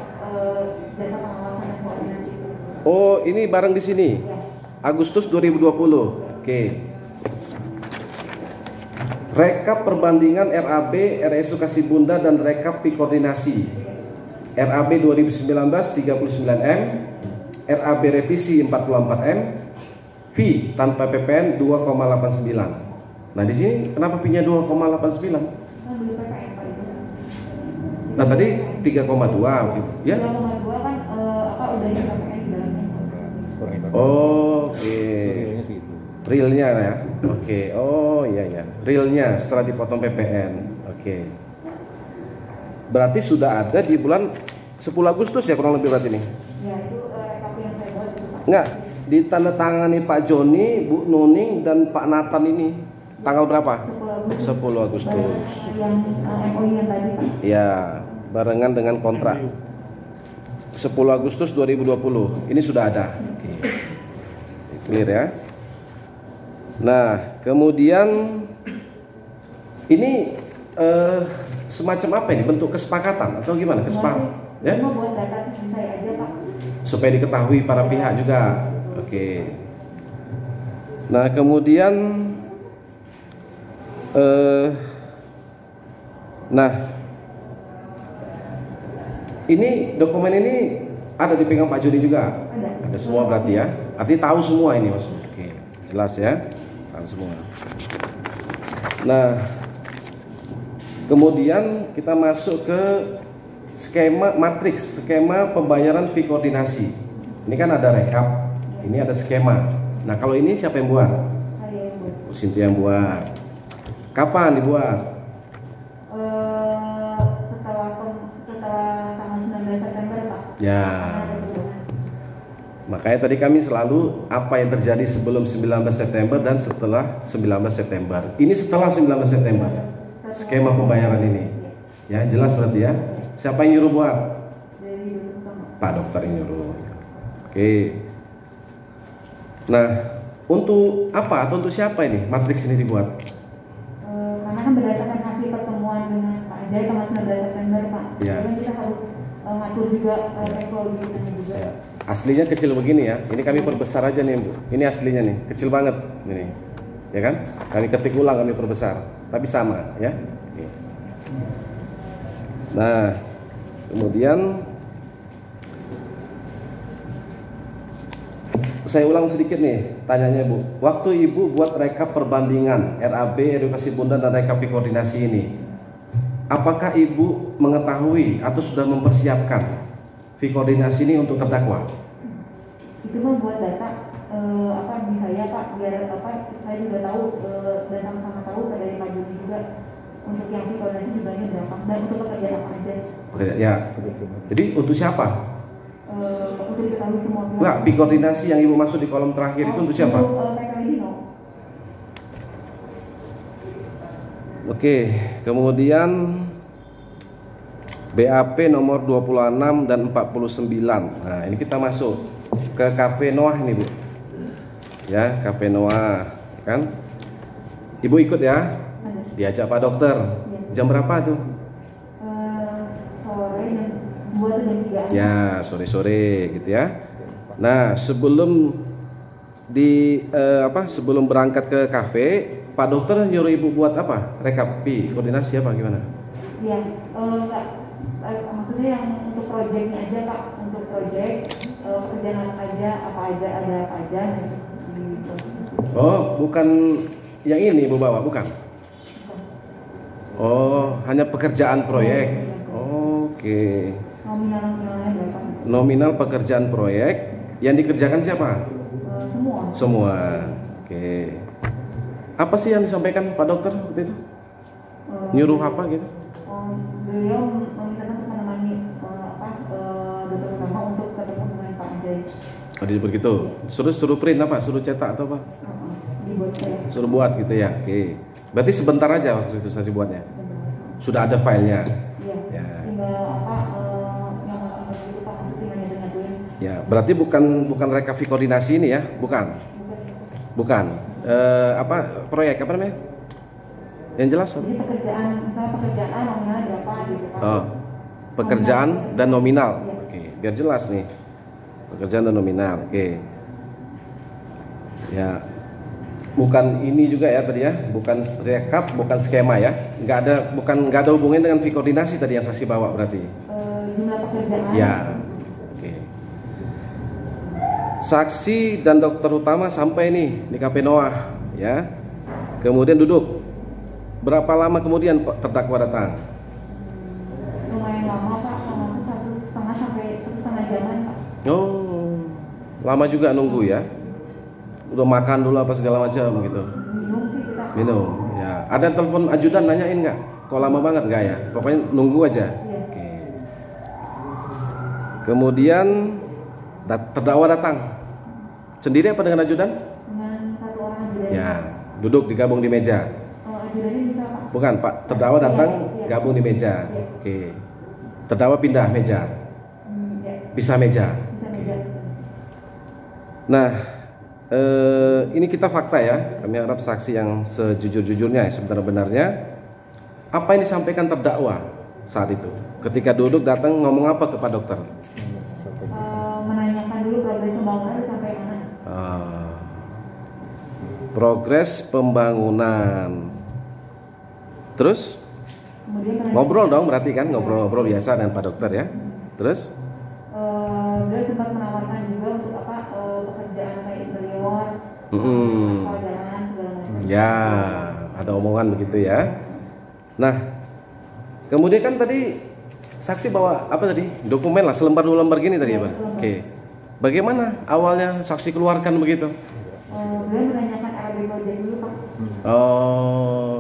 jasa pengawasan dan koordinasi itu. Oh, ini bareng di sini. Ya. Agustus 2020. Oke. Rekap perbandingan RAB RSU Kasibunda dan rekap fee koordinasi. RAB 2019 39M, RAB revisi 44M, fee tanpa PPN 2,89. Nah di sini kenapa P-nya 2,89? Kan beli PPN Pak itu. Nah tadi 3,2 ya? 3,2 kan udah ada PPN di dalamnya. Kurang itu. Oke. Realnya sih itu. Realnya ya? Oke. Oh iya ya. Realnya setelah dipotong PPN. Oke. Berarti sudah ada di bulan 10 Agustus ya kurang lebih berarti nih? Ya itu rekap yang saya buat itu Pak. Enggak, ditandatangani Pak Joni, Bu Nuning dan Pak Nathan ini tanggal berapa? 10 Agustus. Yang MOU yang tadi Pak. Ya, barengan dengan kontrak 10 Agustus 2020. Ini sudah ada. Oke. Clear ya. Nah, kemudian ini semacam apa ini? Bentuk kesepakatan atau gimana? Kesepakatan? Ya? Cuma buat data saya aja Pak. Supaya diketahui para pihak juga. Oke. Nah, kemudian ini dokumen ini ada dipegang Pak Joni juga. Ada semua berarti ya. Artinya tahu semua ini Mas. Oke, jelas ya. Tahu semua. Nah, kemudian kita masuk ke skema matriks, skema pembayaran fee koordinasi. Ini kan ada rekap, ini ada skema. Nah, kalau ini siapa yang buat? Saya yang buat. Bu Sinti yang buat. Kapan dibuat? Setelah tanggal 19 September Pak. Ya. Makanya tadi kami selalu apa yang terjadi sebelum 19 September dan setelah 19 September. Ini setelah 19 September. Skema pembayaran ini. Ya, jelas berarti ya. Siapa yang nyuruh buat? Dari Dokter. Pak Dokter yang nyuruh. Oke. Nah, untuk apa atau untuk siapa ini matriks ini dibuat? Karena kan berdasarkan hasil pertemuan dengan Pak Ajay tanggal 19 September Pak. Ya. Jadi kita harus ngatur juga teknologinya juga. Aslinya kecil begini ya. Ini kami perbesar aja nih, Bu. Ini aslinya nih, kecil banget ini. Ya kan? Kami ketik ulang, kami perbesar, tapi sama ya. Oke. Nah, kemudian saya ulang sedikit nih tanyanya Bu. Waktu Ibu buat rekap perbandingan RAB, edukasi bunda dan rekap koordinasi ini, apakah Ibu mengetahui atau sudah mempersiapkan fee koordinasi ini untuk terdakwa? Itu membuat data di saya Pak, biar saya juga tahu dan sama-sama tahu dari Pak Joni juga untuk yang fee koordinasi jumlahnya berapa dan untuk pekerjaan apa aja. Oke, ya. Jadi untuk siapa? Untuk diketahui semua pihak. Enggak, fee koordinasi yang Ibu maksud di kolom terakhir itu untuk siapa? Untuk PKW Dino. Oke, kemudian BAP nomor 26 dan 49. Nah, ini kita masuk ke KP Noah ini, Bu. Ya, KP Noah, kan? Ibu ikut ya? Ada. Diajak Pak Dokter. Jam berapa tuh? Sore dan 2 jam 3. Ya, sore-sore gitu ya. Nah, sebelum sebelum berangkat ke kafe, Pak Dokter nyuruh Ibu buat apa? Rekap fee koordinasi apa gimana? Iya, enggak. Maksudnya yang untuk proyeknya aja Pak, untuk proyek pekerjaan apa aja, ada apa aja gitu. Oh, bukan yang ini Ibu bawa, bukan? Oh, hanya pekerjaan proyek. Oke. Nominalnya berapa? Nominal pekerjaan proyek yang dikerjakan siapa? Semua. Semua. Oke. Apa sih yang disampaikan Pak Dokter waktu itu? Nyuruh apa gitu? Beliau meminta untuk menemani dokter utama untuk ketemu dengan Pak Ajay. Oh, disebut gitu. Suruh print apa? Suruh cetak atau apa? Dibuat saya. Suruh buat gitu ya. Oke. Berarti sebentar aja waktu itu saya buatnya. Sudah ada filenya. Iya. Ya. Tinggal yang itu Pak, tinggal ngajuin. Ya, berarti bukan rekap fee koordinasi ini ya? Bukan. Bukan. Proyek apa namanya? Yang jelas apa? Jadi misalnya pekerjaan nominalnya berapa gitu Pak. Oh, pekerjaan dan nominal. Iya. Oke, biar jelas nih. Pekerjaan dan nominal. Oke. Ya. Bukan ini juga ya tadi ya, bukan rekap, bukan skema ya. Nggak ada hubungannya dengan fee koordinasi tadi yang saksi bawa berarti. Jumlah pekerjaan. Ya. Oke. Saksi dan dokter utama sampai nih di KP Noah ya. Kemudian duduk. Berapa lama kemudian terdakwa datang? Lumayan lama Pak, termasuk 1,5 sampai 1,5 jaman Pak. Oh, lama juga nunggu ya? Udah makan dulu apa segala macam gitu? Minum sih kita. Minum, ya. Ada telepon ajudan nanyain nggak? Kok lama banget nggak ya? Pokoknya nunggu aja. Iya. Oke. Kemudian terdakwa datang sendiri apa dengan ajudan? Dengan 1 orang ajudan. Ya, duduk digabung di meja. Ajudannya bisa Pak. Bukan Pak, terdakwa datang Iya. gabung di meja. Iya. Oke. Terdakwa pindah meja, Ya, pisah meja. bisa meja. Nah, ini kita fakta ya. Kami harap saksi yang sejujur-jujurnya, sebenar-benarnya. Apa yang disampaikan terdakwa saat itu? Ketika duduk datang ngomong apa ke Pak Dokter? Menanyakan dulu progres pembangunan udah sampai mana. Progres pembangunan. Terus Kemudian menanyakan, ngobrol dong berarti kan, ngobrol-ngobrol biasa dengan Pak Dokter ya. Terus beliau sempat menawarkan juga untuk pekerjaan kayak interior, jalan segala macam. ya, ada omongan begitu ya. Nah, kemudian kan tadi saksi bawa apa tadi? Dokumen lah, selembar 2 lembar gini tadi ya, Pak? Oke. Bagaimana awalnya saksi keluarkan begitu? Beliau menanyakan RB project dulu Pak.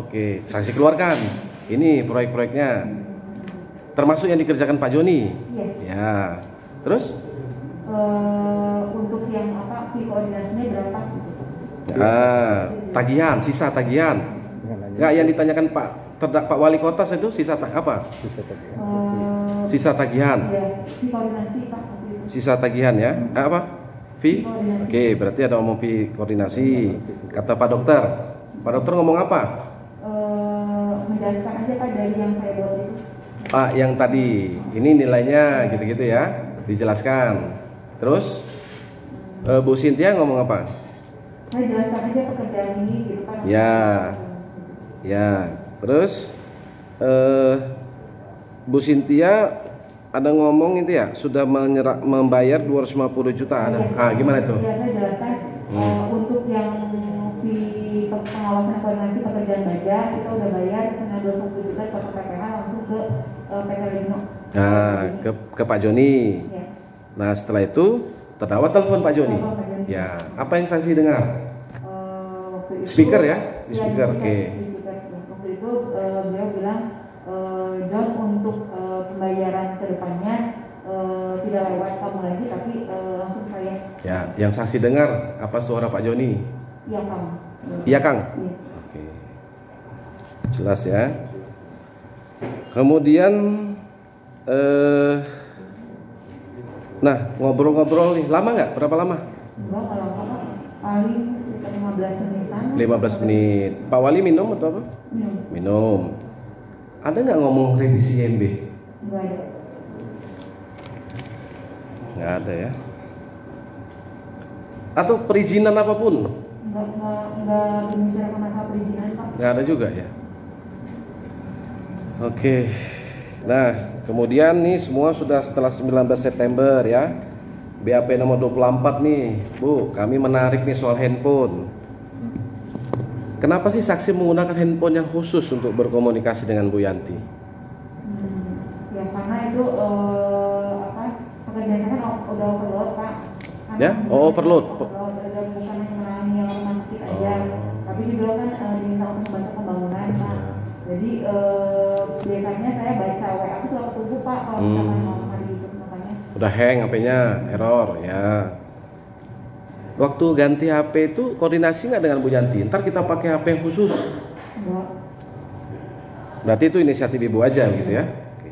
Oke, saksi keluarkan. Ini proyek-proyeknya. Termasuk yang dikerjakan Pak Joni. Iya. Ya. Terus? Untuk yang fee koordinasinya berapa? Tagihan, sisa tagihan. Enggak yang ditanyakan Pak Wali Kota itu sisa apa? Sisa tagihan. Ya, fee koordinasi Pak. Sisa tagihan ya. Apa? Fee? Koordinasi. Oke, berarti ada ngomong fee koordinasi. Kata Pak Dokter. Pak Dokter ngomong apa? Menjelaskan aja Pak dari yang saya buat itu. Pak yang tadi, ini nilainya gitu-gitu ya, dijelaskan. Terus Bu Cynthia ngomong apa? Saya jelaskan aja pekerjaan ini gitu Pak. Ya, ya. Terus Bu Cynthia ada ngomong itu ya, sudah membayar 250 juta ada. Gimana itu? Ya, saya jelaskan untuk yang fee pengawasan koordinasi pekerjaan baja kita udah bayar senilai 20 juta ke PPH langsung ke PT Lino. Nah, ke Pak Joni. Ya. Nah, setelah itu terdakwa telepon Pak Joni. Telepon Pak Joni. Ya, apa yang saksi dengar? Waktu itu, Speaker ya? Di ya, speaker, di oke. speaker. Waktu itu beliau bilang John untuk pembayaran kedepannya tidak lewat kamu lagi tapi langsung saya. Ya, yang saksi dengar apa suara Pak Joni? Iya kamu. Iya Kang. Iya. Oke. Jelas ya. Kemudian nah ngobrol-ngobrol nih lama nggak? Berapa lama? Enggak kalau apa paling sekitar 15 menitan. 15 menit. Pak Wali minum atau apa? Minum. Minum. Ada nggak ngomong revisi IMB? Enggak ada. Nggak ada ya. Atau perizinan apapun? Enggak berbicara masalah perizinan Pak. Nggak ada juga ya. Oke. Nah, kemudian nih semua sudah setelah 19 September ya. BAP nomor 24 nih, Bu, kami menarik nih soal handphone. Kenapa sih saksi menggunakan handphone yang khusus untuk berkomunikasi dengan Bu Yanti? Ya karena itu pekerjaan kan udah overload Pak. Karena Ya? Oh, overload. Udah bukan hanya menangani yang rumah sakit aja, tapi juga kan diminta untuk membantu pembangunan Pak. Jadi biasanya saya baca WA aku suka ketunggu Pak kalau misalkan mau hari itu makanya. Udah hang HP-nya, error ya. Waktu ganti HP itu koordinasi nggak dengan Bu Yanti? Ntar kita pakai HP yang khusus. Enggak. Berarti itu inisiatif Ibu aja gitu ya. Oke.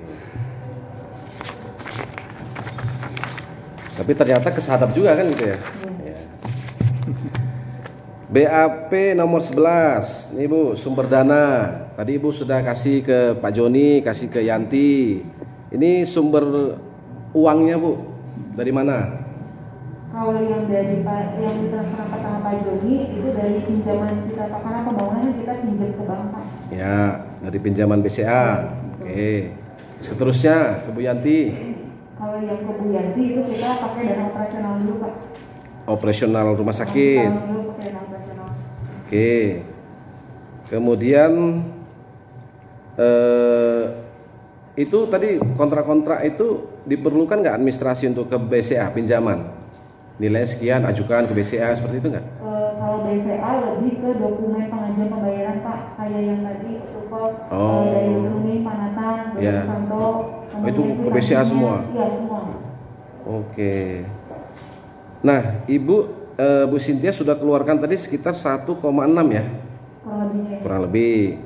Tapi ternyata kesadap juga kan gitu ya. Ya. BAP nomor 11. Nih Bu, sumber dana. Tadi Ibu sudah kasih ke Pak Joni, kasih ke Yanti. Ini sumber uangnya Bu. Dari mana? Kalau yang dari yang ditransferkan sama Pak Joni itu dari pinjaman kita Pak, karena pembangunan kita pinjam ke bank Pak. Ya, dari pinjaman BCA. Oke. Seterusnya ke Bu Yanti. Kalau yang ke Bu Yanti itu kita pakai dana operasional dulu Pak. Operasional rumah sakit. Dulu pakai dana operasional. Oke. Kemudian itu tadi kontrak-kontrak itu diperlukan nggak administrasi untuk ke BCA pinjaman? Nilai sekian ajukan ke BCA seperti itu nggak? Kalau BCA lebih ke dokumen pengajuan pembayaran Pak, kayak yang tadi approval Oh. dari Rumi, Panatan, dari Ya. Santo. Itu ke BCA semua? Iya semua. Oke. Nah, Bu Cynthia sudah keluarkan tadi sekitar 1,6 ya, Kurang lebihnya. kurang lebih.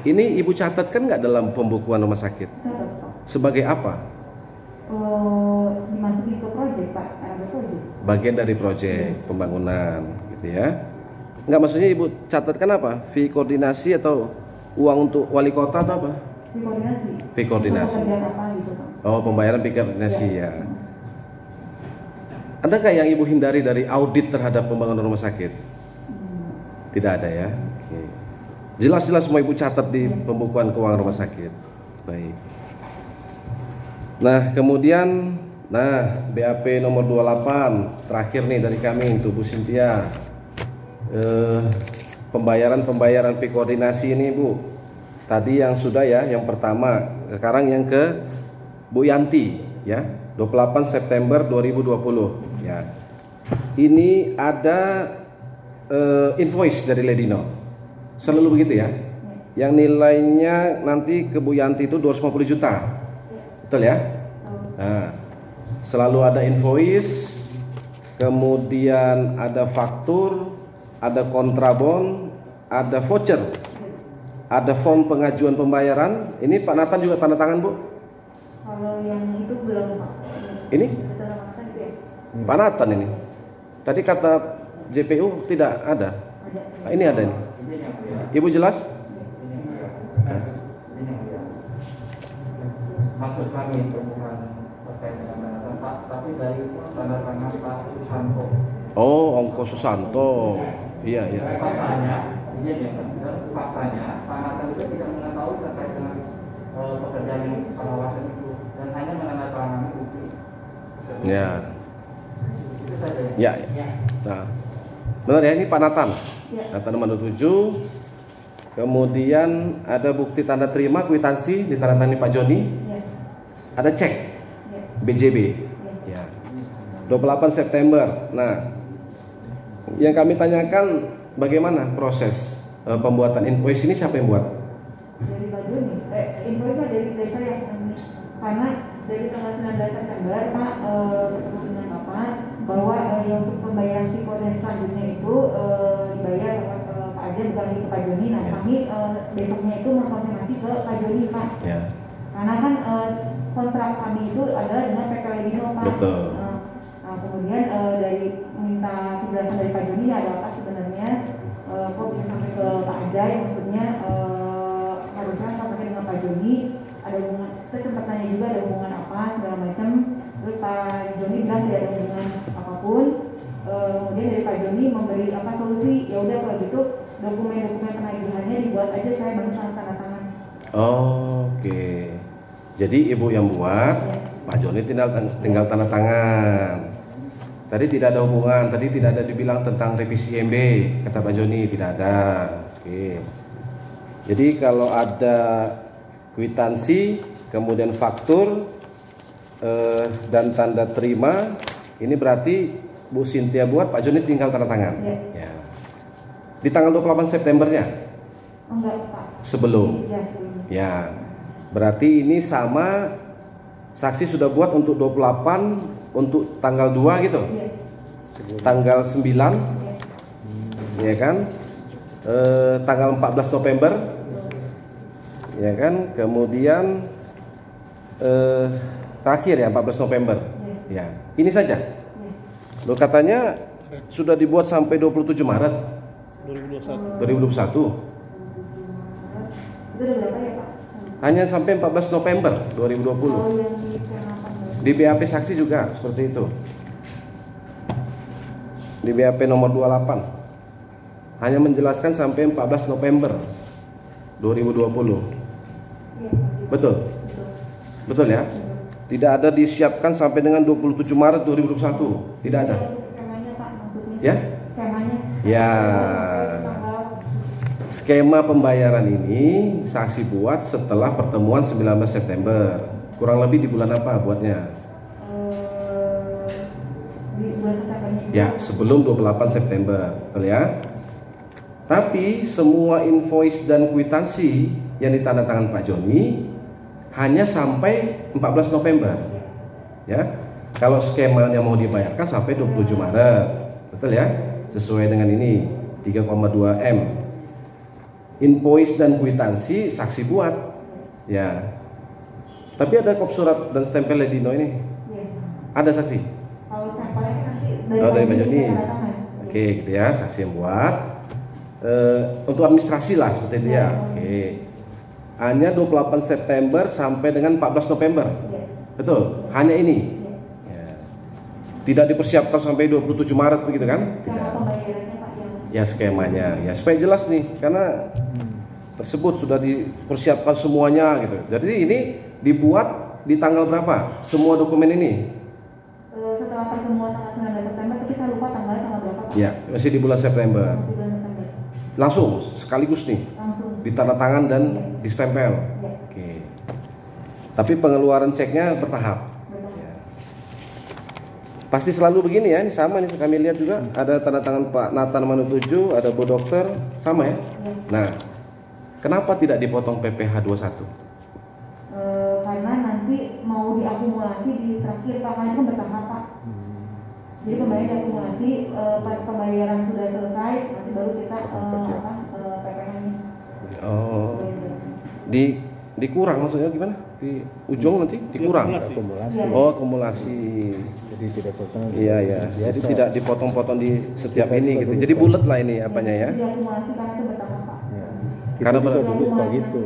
Ini Ibu catatkan nggak dalam pembukuan rumah sakit? Catat, Pak. Sebagai apa? Dimasukin ke proyek Pak, ada proyek. Bagian dari proyek pembangunan, gitu ya? Nggak, maksudnya Ibu catatkan apa? Fee koordinasi atau uang untuk wali kota atau apa? Di koordinasi. Fee koordinasi. Untuk pekerjaan apa gitu Pak. Oh, pembayaran fee koordinasi ya. Ada nggak yang Ibu hindari dari audit terhadap pembangunan rumah sakit? Tidak ada ya? Oke. Jelas-jelas semua Ibu catat di pembukuan keuangan rumah sakit. Baik. Nah, kemudian BAP nomor 28 terakhir nih dari kami untuk Bu Cynthia. Pembayaran fee koordinasi ini Bu. Tadi yang sudah ya, yang pertama. Sekarang yang ke Bu Yanti ya, 28 September 2020 ya. Ini ada invoice dari Ledino. Selalu begitu ya. Yang nilainya nanti ke Bu Yanti itu 250 juta. Betul ya? Nah, selalu ada invoice, kemudian ada faktur, ada kontrabon, ada voucher, ada form pengajuan pembayaran. Ini Pak Nathan juga tanda tangan Bu? Kalau yang itu belum Pak. Ini? Setelah makan itu ya. Pak Nathan ini. Tadi kata JPU tidak ada. Ada. Nah, ini ada nih. Ibu jelas? Maksud kami itu bukan terkait dengan penandatangan Pak, tapi dari tanda tangan Pak Susanto. Oh, Ongko Susanto. Iya, iya. Faktanya, faktanya Pak Nathan itu tidak mengetahui terkait dengan pekerjaan yang pengawasan itu dan hanya menandatangani bukti. Ya. Itu saja. Ya. Nah, benar ya, ini Pak Nathan. Ya. Nathan nomor 7. Kemudian ada bukti tanda terima kwitansi ditandatangani Pak Joni. Ya. Ada cek Ya. BJB. Ya. 28 September. Nah, yang kami tanyakan bagaimana proses pembuatan invoice ini, siapa yang buat? Dari Pak Joni. Info itu dari saya karena dari tanggal 19 September Pak bertemu dengan Bapak bahwa yang untuk pembayaran sipol dan selanjutnya itu dibayar lewat Pak Aja bukan ke Pak Joni. Nah kami besoknya itu mengkonfirmasi ke Pak Joni Pak. Ya. Karena kan kontrak kami itu adalah dengan PT Ledino Pak. Betul. Nah kemudian dari minta penjelasan dari Pak Joni ada apa sebenarnya kok bisa sampai ke Pak Ajay, maksudnya harusnya sampai dengan Pak Joni ada hubungan, saya sempat tanya juga ada hubungan apa segala macam, terus Pak Joni bilang tidak ada hubungan apapun. Kemudian dari Pak Joni memberi apa solusi, ya udah kalau gitu dokumen-dokumen penagihannya dibuat aja, saya baru tanda tangan. Oke. Jadi Ibu yang buat, Pak Joni tinggal tanda tangan. Tadi tidak ada hubungan, tadi tidak ada dibilang tentang revisi IMB, kata Pak Joni, tidak ada. Oke. Jadi kalau ada kwitansi, kemudian faktur dan tanda terima, ini berarti Bu Cynthia buat, Pak Joni tinggal tanda tangan. Ya. Di tanggal 28 Septembernya? Enggak Pak. Sebelum. Ya, sebelum. Ya. Berarti ini sama saksi sudah buat untuk 28 untuk tanggal 2 gitu. Iya. Tanggal 9. Ya kan? Tanggal 14 November. Ya kan? Kemudian terakhir ya 14 November. Ya. Ini saja. Lo katanya sudah dibuat sampai 27 Maret 2021. Itu udah berapa ya Pak? Hanya sampai 14 November 2020. Oh yang di Kenapan. Di BAP saksi juga seperti itu. Di BAP nomor 28. Hanya menjelaskan sampai 14 November 2020. Iya, Betul? Betul ya? Tidak ada disiapkan sampai dengan 27 Maret 2021. Tidak ada. Skemanya Pak maksudnya. Ya? Skemanya. Ya. skema pembayaran ini saksi buat setelah pertemuan 19 September. Kurang lebih di bulan apa buatnya? Di bulan September. Ya, sebelum 28 September, betul ya? Tapi semua invoice dan kwitansi yang ditandatangan Pak Joni hanya sampai 14 November. Ya. Kalau skemanya mau dibayarkan sampai 27 Maret. Betul ya? Sesuai dengan ini 3,2 M. Invoice dan kwitansi saksi buat. Ya. Tapi ada kop surat dan stempel Dino ini. Iya. Ada saksi? Kalau sampelnya nanti Dari Pak Joni. kita tanda tangan. Oke, gitu ya, saksi yang buat. Untuk administrasi lah seperti itu ya. Oke. Hanya 28 September sampai dengan 14 November. Iya. Betul. Hanya ini. Iya. Ya. Tidak dipersiapkan sampai 27 Maret begitu kan? Cara Tidak. pembayarannya Pak yang Ya skemanya. Ya supaya jelas nih karena tersebut sudah dipersiapkan semuanya gitu. Jadi ini dibuat di tanggal berapa? Semua dokumen ini? setelah pertemuan tanggal 19 September tapi saya lupa tanggalnya tanggal berapa Pak? Ya, masih di bulan September. Di bulan September. Langsung sekaligus nih Langsung. ditanda tangan dan distempel. Iya. Oke. Tapi pengeluaran ceknya bertahap. Betul. Ya. Pasti selalu begini ya, ini sama nih kami lihat juga ada tanda tangan Pak Nathan Manutuju, ada Bu Dokter, sama ya. Iya. Nah, kenapa tidak dipotong PPh 21? Karena nanti mau diakumulasi di terakhir Pak, karena itu kan bertahap Pak. Jadi pembayaran diakumulasi, pas pembayaran sudah selesai, nanti baru kita PPh-nya. Oh, dikurang maksudnya gimana? Di ujung nanti dikurang. Akumulasi. Oh, akumulasi. Jadi tidak potong. Iya ya. Jadi tidak dipotong-potong di setiap ini gitu. Jadi bulat lah ini apanya ya. Diakumulasi karena itu bertahap Pak. Ya. Karena Kita juga ber- dulu suka gitu.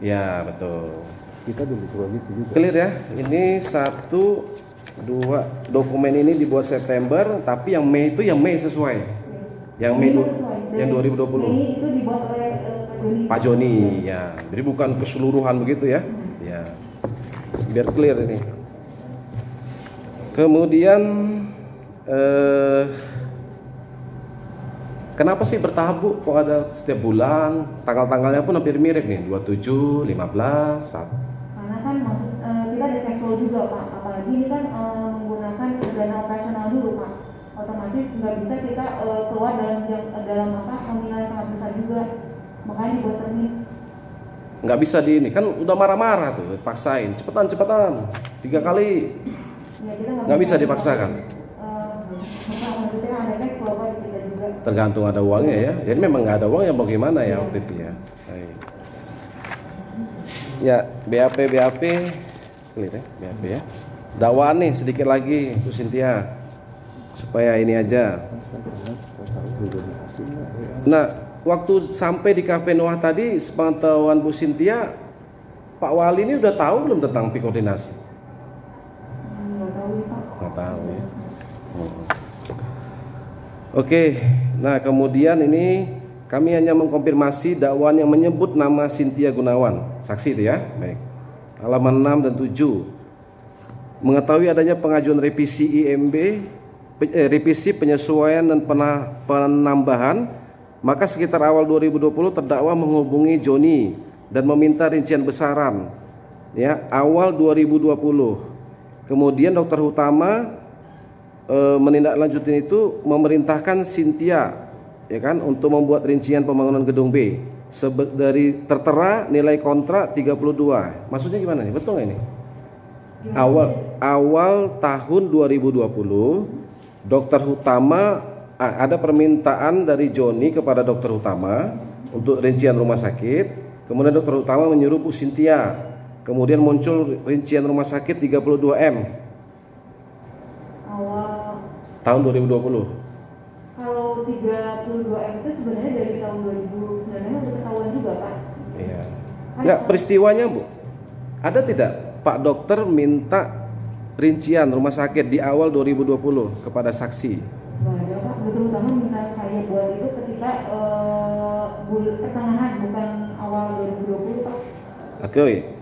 Ya betul. Kita dulu suka gitu juga. Clear ya. Ini 1, 2 dokumen ini dibuat September, tapi yang Mei itu yang Mei sesuai. Yang Mei yang 2020. Mei itu dibuat oleh Pak Joni ya. Jadi bukan keseluruhan begitu ya. Ya. Biar clear ini. Kemudian kenapa sih bertahap Bu? Kok ada setiap bulan? Tanggal-tanggalnya pun hampir mirip nih, 27, 15, 1. Karena kan maksud kita ada cash flow juga Pak, apalagi ini kan menggunakan dana operasional dulu Pak. Otomatis nggak bisa kita keluar dalam nominal yang sangat besar juga, makanya dibuat termin. Nggak bisa di ini, kan udah marah-marah tuh, paksain, cepetan, 3 kali. Ya, kita Nggak bisa dipaksakan. Maksudnya ada cash flow Pak di kita juga. Tergantung ada uangnya ya. Jadi memang nggak ada uang ya bagaimana ya waktu itu ya. Baik. Ya, BAP, clear ya, BAP ya. Dakwaan nih sedikit lagi Bu Cynthia, supaya ini aja. Nah, waktu sampai di Cafe Noah tadi, sepengetahuan Bu Cynthia, Pak Wali ini udah tahu belum tentang koordinasi? Nggak tahu nih Pak. Nggak tahu ya. Oke, nah kemudian ini kami hanya mengkonfirmasi dakwaan yang menyebut nama Cynthia Gunawan, saksi itu ya. Baik. Halaman 6 dan 7. Mengetahui adanya pengajuan revisi IMB, revisi penyesuaian dan penambahan, maka sekitar awal 2020 terdakwa menghubungi Joni dan meminta rincian besaran. Ya, awal 2020. Kemudian Dokter Utama menindaklanjuti itu, memerintahkan Cynthia ya kan untuk membuat rincian pembangunan gedung B dari tertera nilai kontrak 32. Maksudnya gimana nih? Betul nggak ini? Awal tahun 2020 Dokter Utama ada permintaan dari Joni kepada Dokter Utama untuk rincian rumah sakit. Kemudian Dokter Utama menyuruh Bu Cynthia. Kemudian muncul rincian rumah sakit 32M tahun 2020. Kalau 32M itu sebenarnya dari tahun 2019 udah ketahuan juga Pak. Iya. Enggak, peristiwanya Bu. Ada tidak Pak Dokter minta rincian rumah sakit di awal 2020 kepada saksi? Nggak ada Pak, Dokter Utama minta saya buat itu ketika pertengahan bukan awal 2020 Pak. Oke.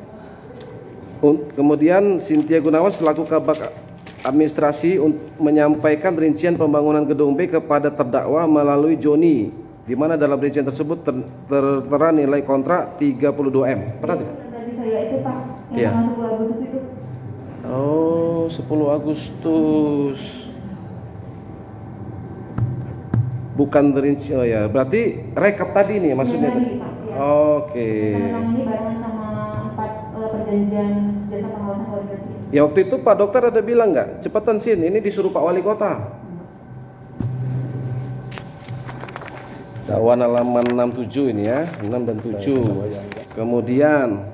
Kemudian Cynthia Gunawan selaku Kabak Administrasi menyampaikan rincian pembangunan gedung B kepada terdakwa melalui Joni di mana dalam rincian tersebut tertera nilai kontrak 32M. Pernah tidak? Tadi saya itu Pak, Iya. yang tanggal 10 Agustus itu. Oh, 10 Agustus. Bukan rinci, oh ya, berarti rekap tadi nih maksudnya. Iya, tadi, Pak, iya. Oke. Karena ini barengan sama 4 perjanjian jasa pengawasan koordinasi. Ya waktu itu Pak Dokter ada bilang nggak, cepetan Sin, ini disuruh Pak Wali Kota. Dakwaan halaman 67 ini ya, 6 dan 7. Kemudian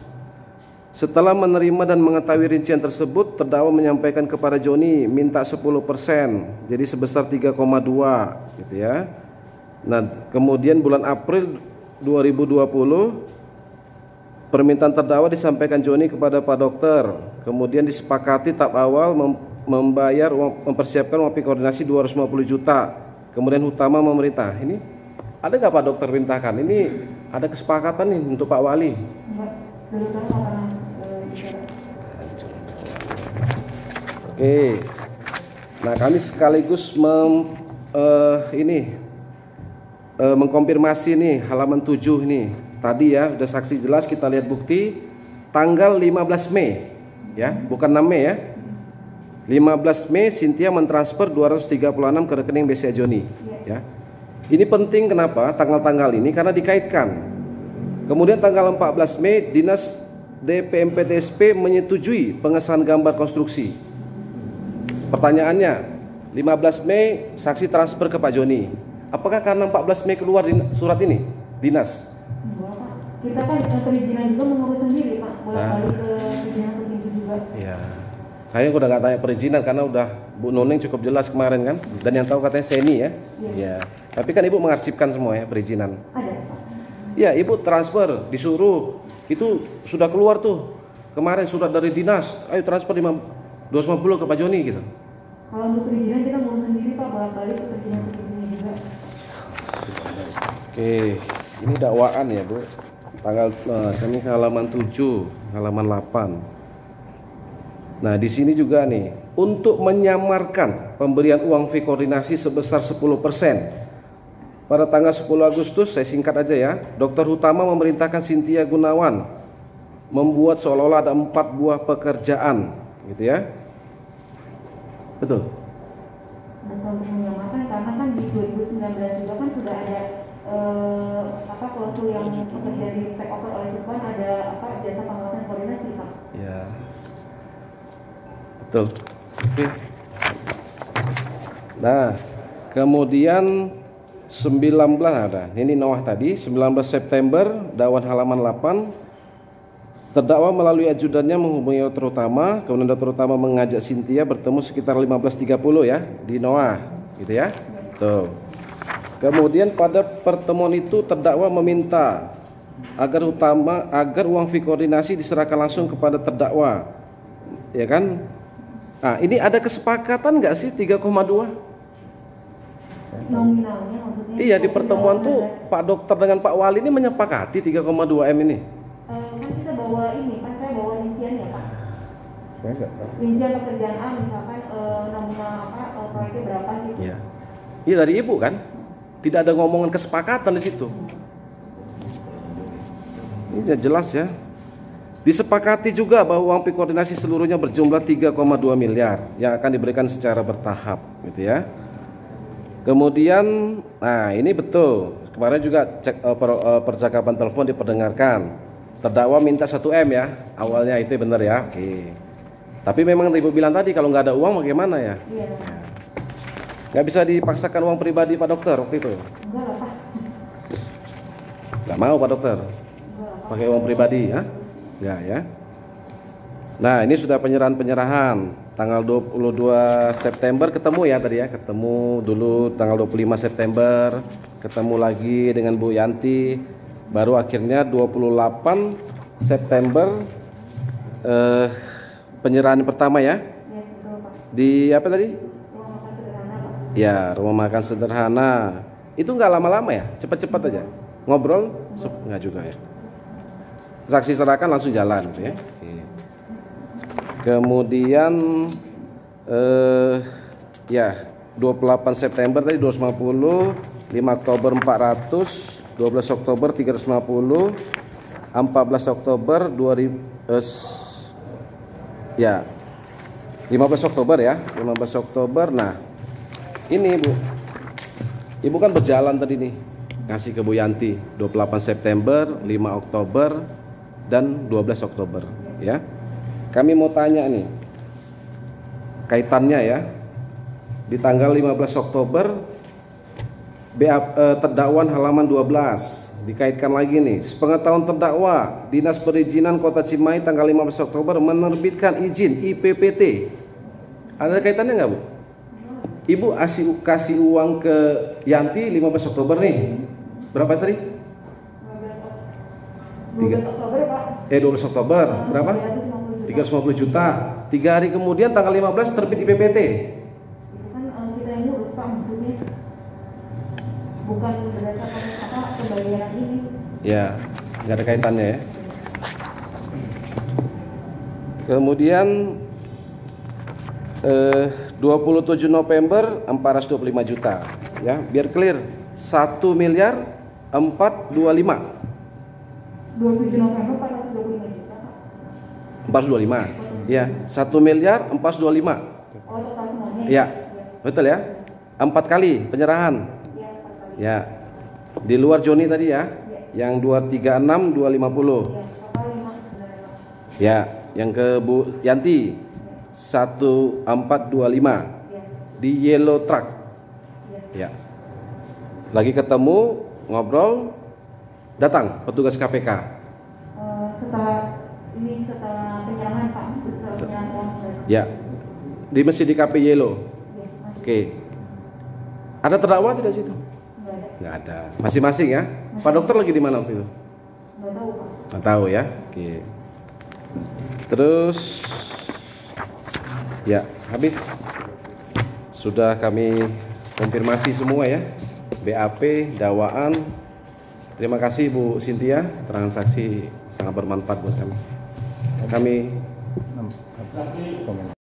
setelah menerima dan mengetahui rincian tersebut, terdakwa menyampaikan kepada Joni minta 10%, jadi sebesar 3,2 gitu ya. Nah, kemudian bulan April 2020 permintaan terdakwa disampaikan Joni kepada Pak Dokter. Kemudian disepakati tahap awal membayar mempersiapkan uang koordinasi 250 juta. Kemudian utama memerintah. Ini ada nggak Pak Dokter perintahkan? Ini ada kesepakatan nih untuk Pak Wali. Enggak, dulu kan nggak pernah bicara. Oke. Nah, kami sekaligus mengkonfirmasi nih halaman 7 nih. Tadi ya udah saksi jelas, kita lihat bukti tanggal 15 Mei ya, bukan 6 Mei ya. 15 Mei Cynthia mentransfer 236 ke rekening BCA Joni ya. Ini penting kenapa tanggal-tanggal ini, karena dikaitkan. Kemudian tanggal 14 Mei Dinas DPMPTSP menyetujui pengesahan gambar konstruksi. Pertanyaannya, 15 Mei saksi transfer ke Pak Joni. Apakah karena 14 Mei keluar surat ini dinas? Enggak, Pak. Kita kan perizinan juga mengurus sendiri Pak, bolak-balik ke perizinan tertinggi juga. Iya. Kayaknya udah nggak tanya perizinan karena udah Bu Nuneng cukup jelas kemarin kan, dan yang tahu katanya Seni ya. Iya. Tapi kan Ibu mengarsipkan semua ya perizinan. Ada Pak. Ya, Ibu transfer disuruh, itu sudah keluar tuh kemarin surat dari dinas, ayo transfer 250 ke Pak Joni gitu. Kalau untuk perizinan kita ngurus sendiri Pak, bolak-balik ke perizinan tertinggi juga. Oke, ini dakwaan ya Bu. Kami ke halaman 7, halaman 8. Nah, di sini juga nih, untuk menyamarkan pemberian uang fee koordinasi sebesar 10%. Pada tanggal 10 Agustus, saya singkat aja ya, Dokter Utama memerintahkan Cynthia Gunawan membuat seolah-olah ada 4 buah pekerjaan, gitu ya. Betul. Dan untuk menyamarkan, karena kan di 2019 juga kan sudah ada klausul yang bekerja di take over oleh Supwan, ada jasa pengawasan koordinasi Pak. Ya. Betul. Oke. Nah, kemudian 19 ada. Ini Noah tadi, 19 September, dakwaan halaman 8. Terdakwa melalui ajudannya menghubungi dokter utama, kemudian dokter utama mengajak Cynthia bertemu sekitar 15.30 ya di Noah, gitu ya. Tuh. Kemudian pada pertemuan itu terdakwa meminta agar uang fee koordinasi diserahkan langsung kepada terdakwa. Ya kan? Nah, ini ada kesepakatan nggak sih 3,2? Nominalnya maksudnya? Iya, di pertemuan tuh Pak Dokter dengan Pak Wali ini menyepakati 3,2 M ini. Kan kita bawa ini, kan saya bawa rinciannya Pak. Saya nggak tahu. Rincian pekerjaan A misalkan nominal proyeknya berapa gitu. Iya. Iya dari Ibu kan? Tidak ada ngomongan kesepakatan di situ. Ini jelas ya. Disepakati juga bahwa uang fee koordinasi seluruhnya berjumlah 3,2 miliar yang akan diberikan secara bertahap, gitu ya. Kemudian, nah ini betul. Kemarin juga cek percakapan telepon diperdengarkan. Terdakwa minta 1 M ya. Awalnya itu benar ya. Oke. Tapi memang Ibu bilang tadi kalau nggak ada uang bagaimana ya? Iya. Nggak bisa dipaksakan uang pribadi Pak Dokter waktu itu. Enggak lah Pak. Nggak mau Pak Dokter. Enggak lah Pak. Pakai uang pribadi ya? Ya. Nah, ini sudah penyerahan tanggal 22 September ketemu ya tadi ya, ketemu dulu tanggal 25 September, ketemu lagi dengan Bu Yanti, baru akhirnya 28 September penyerahan pertama ya. Iya betul Pak. Di apa tadi? Rumah makan sederhana Pak. Ya, rumah makan sederhana. Itu nggak lama-lama ya, cepat-cepat aja. Ngobrol, nggak juga ya. Saksi serahkan langsung jalan gitu ya. Kemudian ya 28 September tadi 250 5 Oktober 400, 12 Oktober 350, 14 Oktober 2000, ya 15 Oktober ya, 15 Oktober. Nah ini Ibu kan berjalan tadi nih ngasih ke Bu Yanti 28 September, 5 Oktober dan 12 Oktober ya. Kami mau tanya nih kaitannya ya, di tanggal 15 Oktober terdakwa halaman 12 dikaitkan lagi nih, sepengetahuan terdakwa Dinas Perizinan Kota Cimahi tanggal 15 Oktober menerbitkan izin IPPT. Ada kaitannya nggak Bu? Ibu kasih uang ke Yanti 15 Oktober nih. Berapa tadi? 12 Oktober Pak. 12 Oktober. Berapa? 350 juta. 3 hari kemudian tanggal 15 terbit IPPT. Itu kan kita yang ngurus Pak, maksudnya bukan berdasarkan apa pembayaran ini. Ya, nggak ada kaitannya ya. Kemudian 27 November 425 juta ya, biar clear 1 miliar 425. 27 November 425 juta Pak. 425 ya, 1 miliar 425 Oh total semuanya? ya, betul ya, 4 kali penyerahan Iya 4 kali. ya, di luar Joni tadi ya, yang 236 250 Iya, total 5 sebenarnya Pak. ya, yang ke Bu Yanti 1425 Iya. di Yellow Truck Iya. ya. Lagi ketemu ngobrol, datang petugas KPK setelah penyerahan Pak, setelah penyerahan uang mereka. ya, di masjid di KP Yellow. Iya, masih Oke, ada terdakwa tidak situ? nggak ada. Nggak ada, masing-masing ya. Pak dokter lagi di mana waktu itu? Nggak tahu Pak. Nggak tahu ya. Oke, terus ya habis, sudah kami konfirmasi semua ya, BAP, dakwaan. Terima kasih Bu Cynthia, keterangan saksi sangat bermanfaat buat kami. Saksi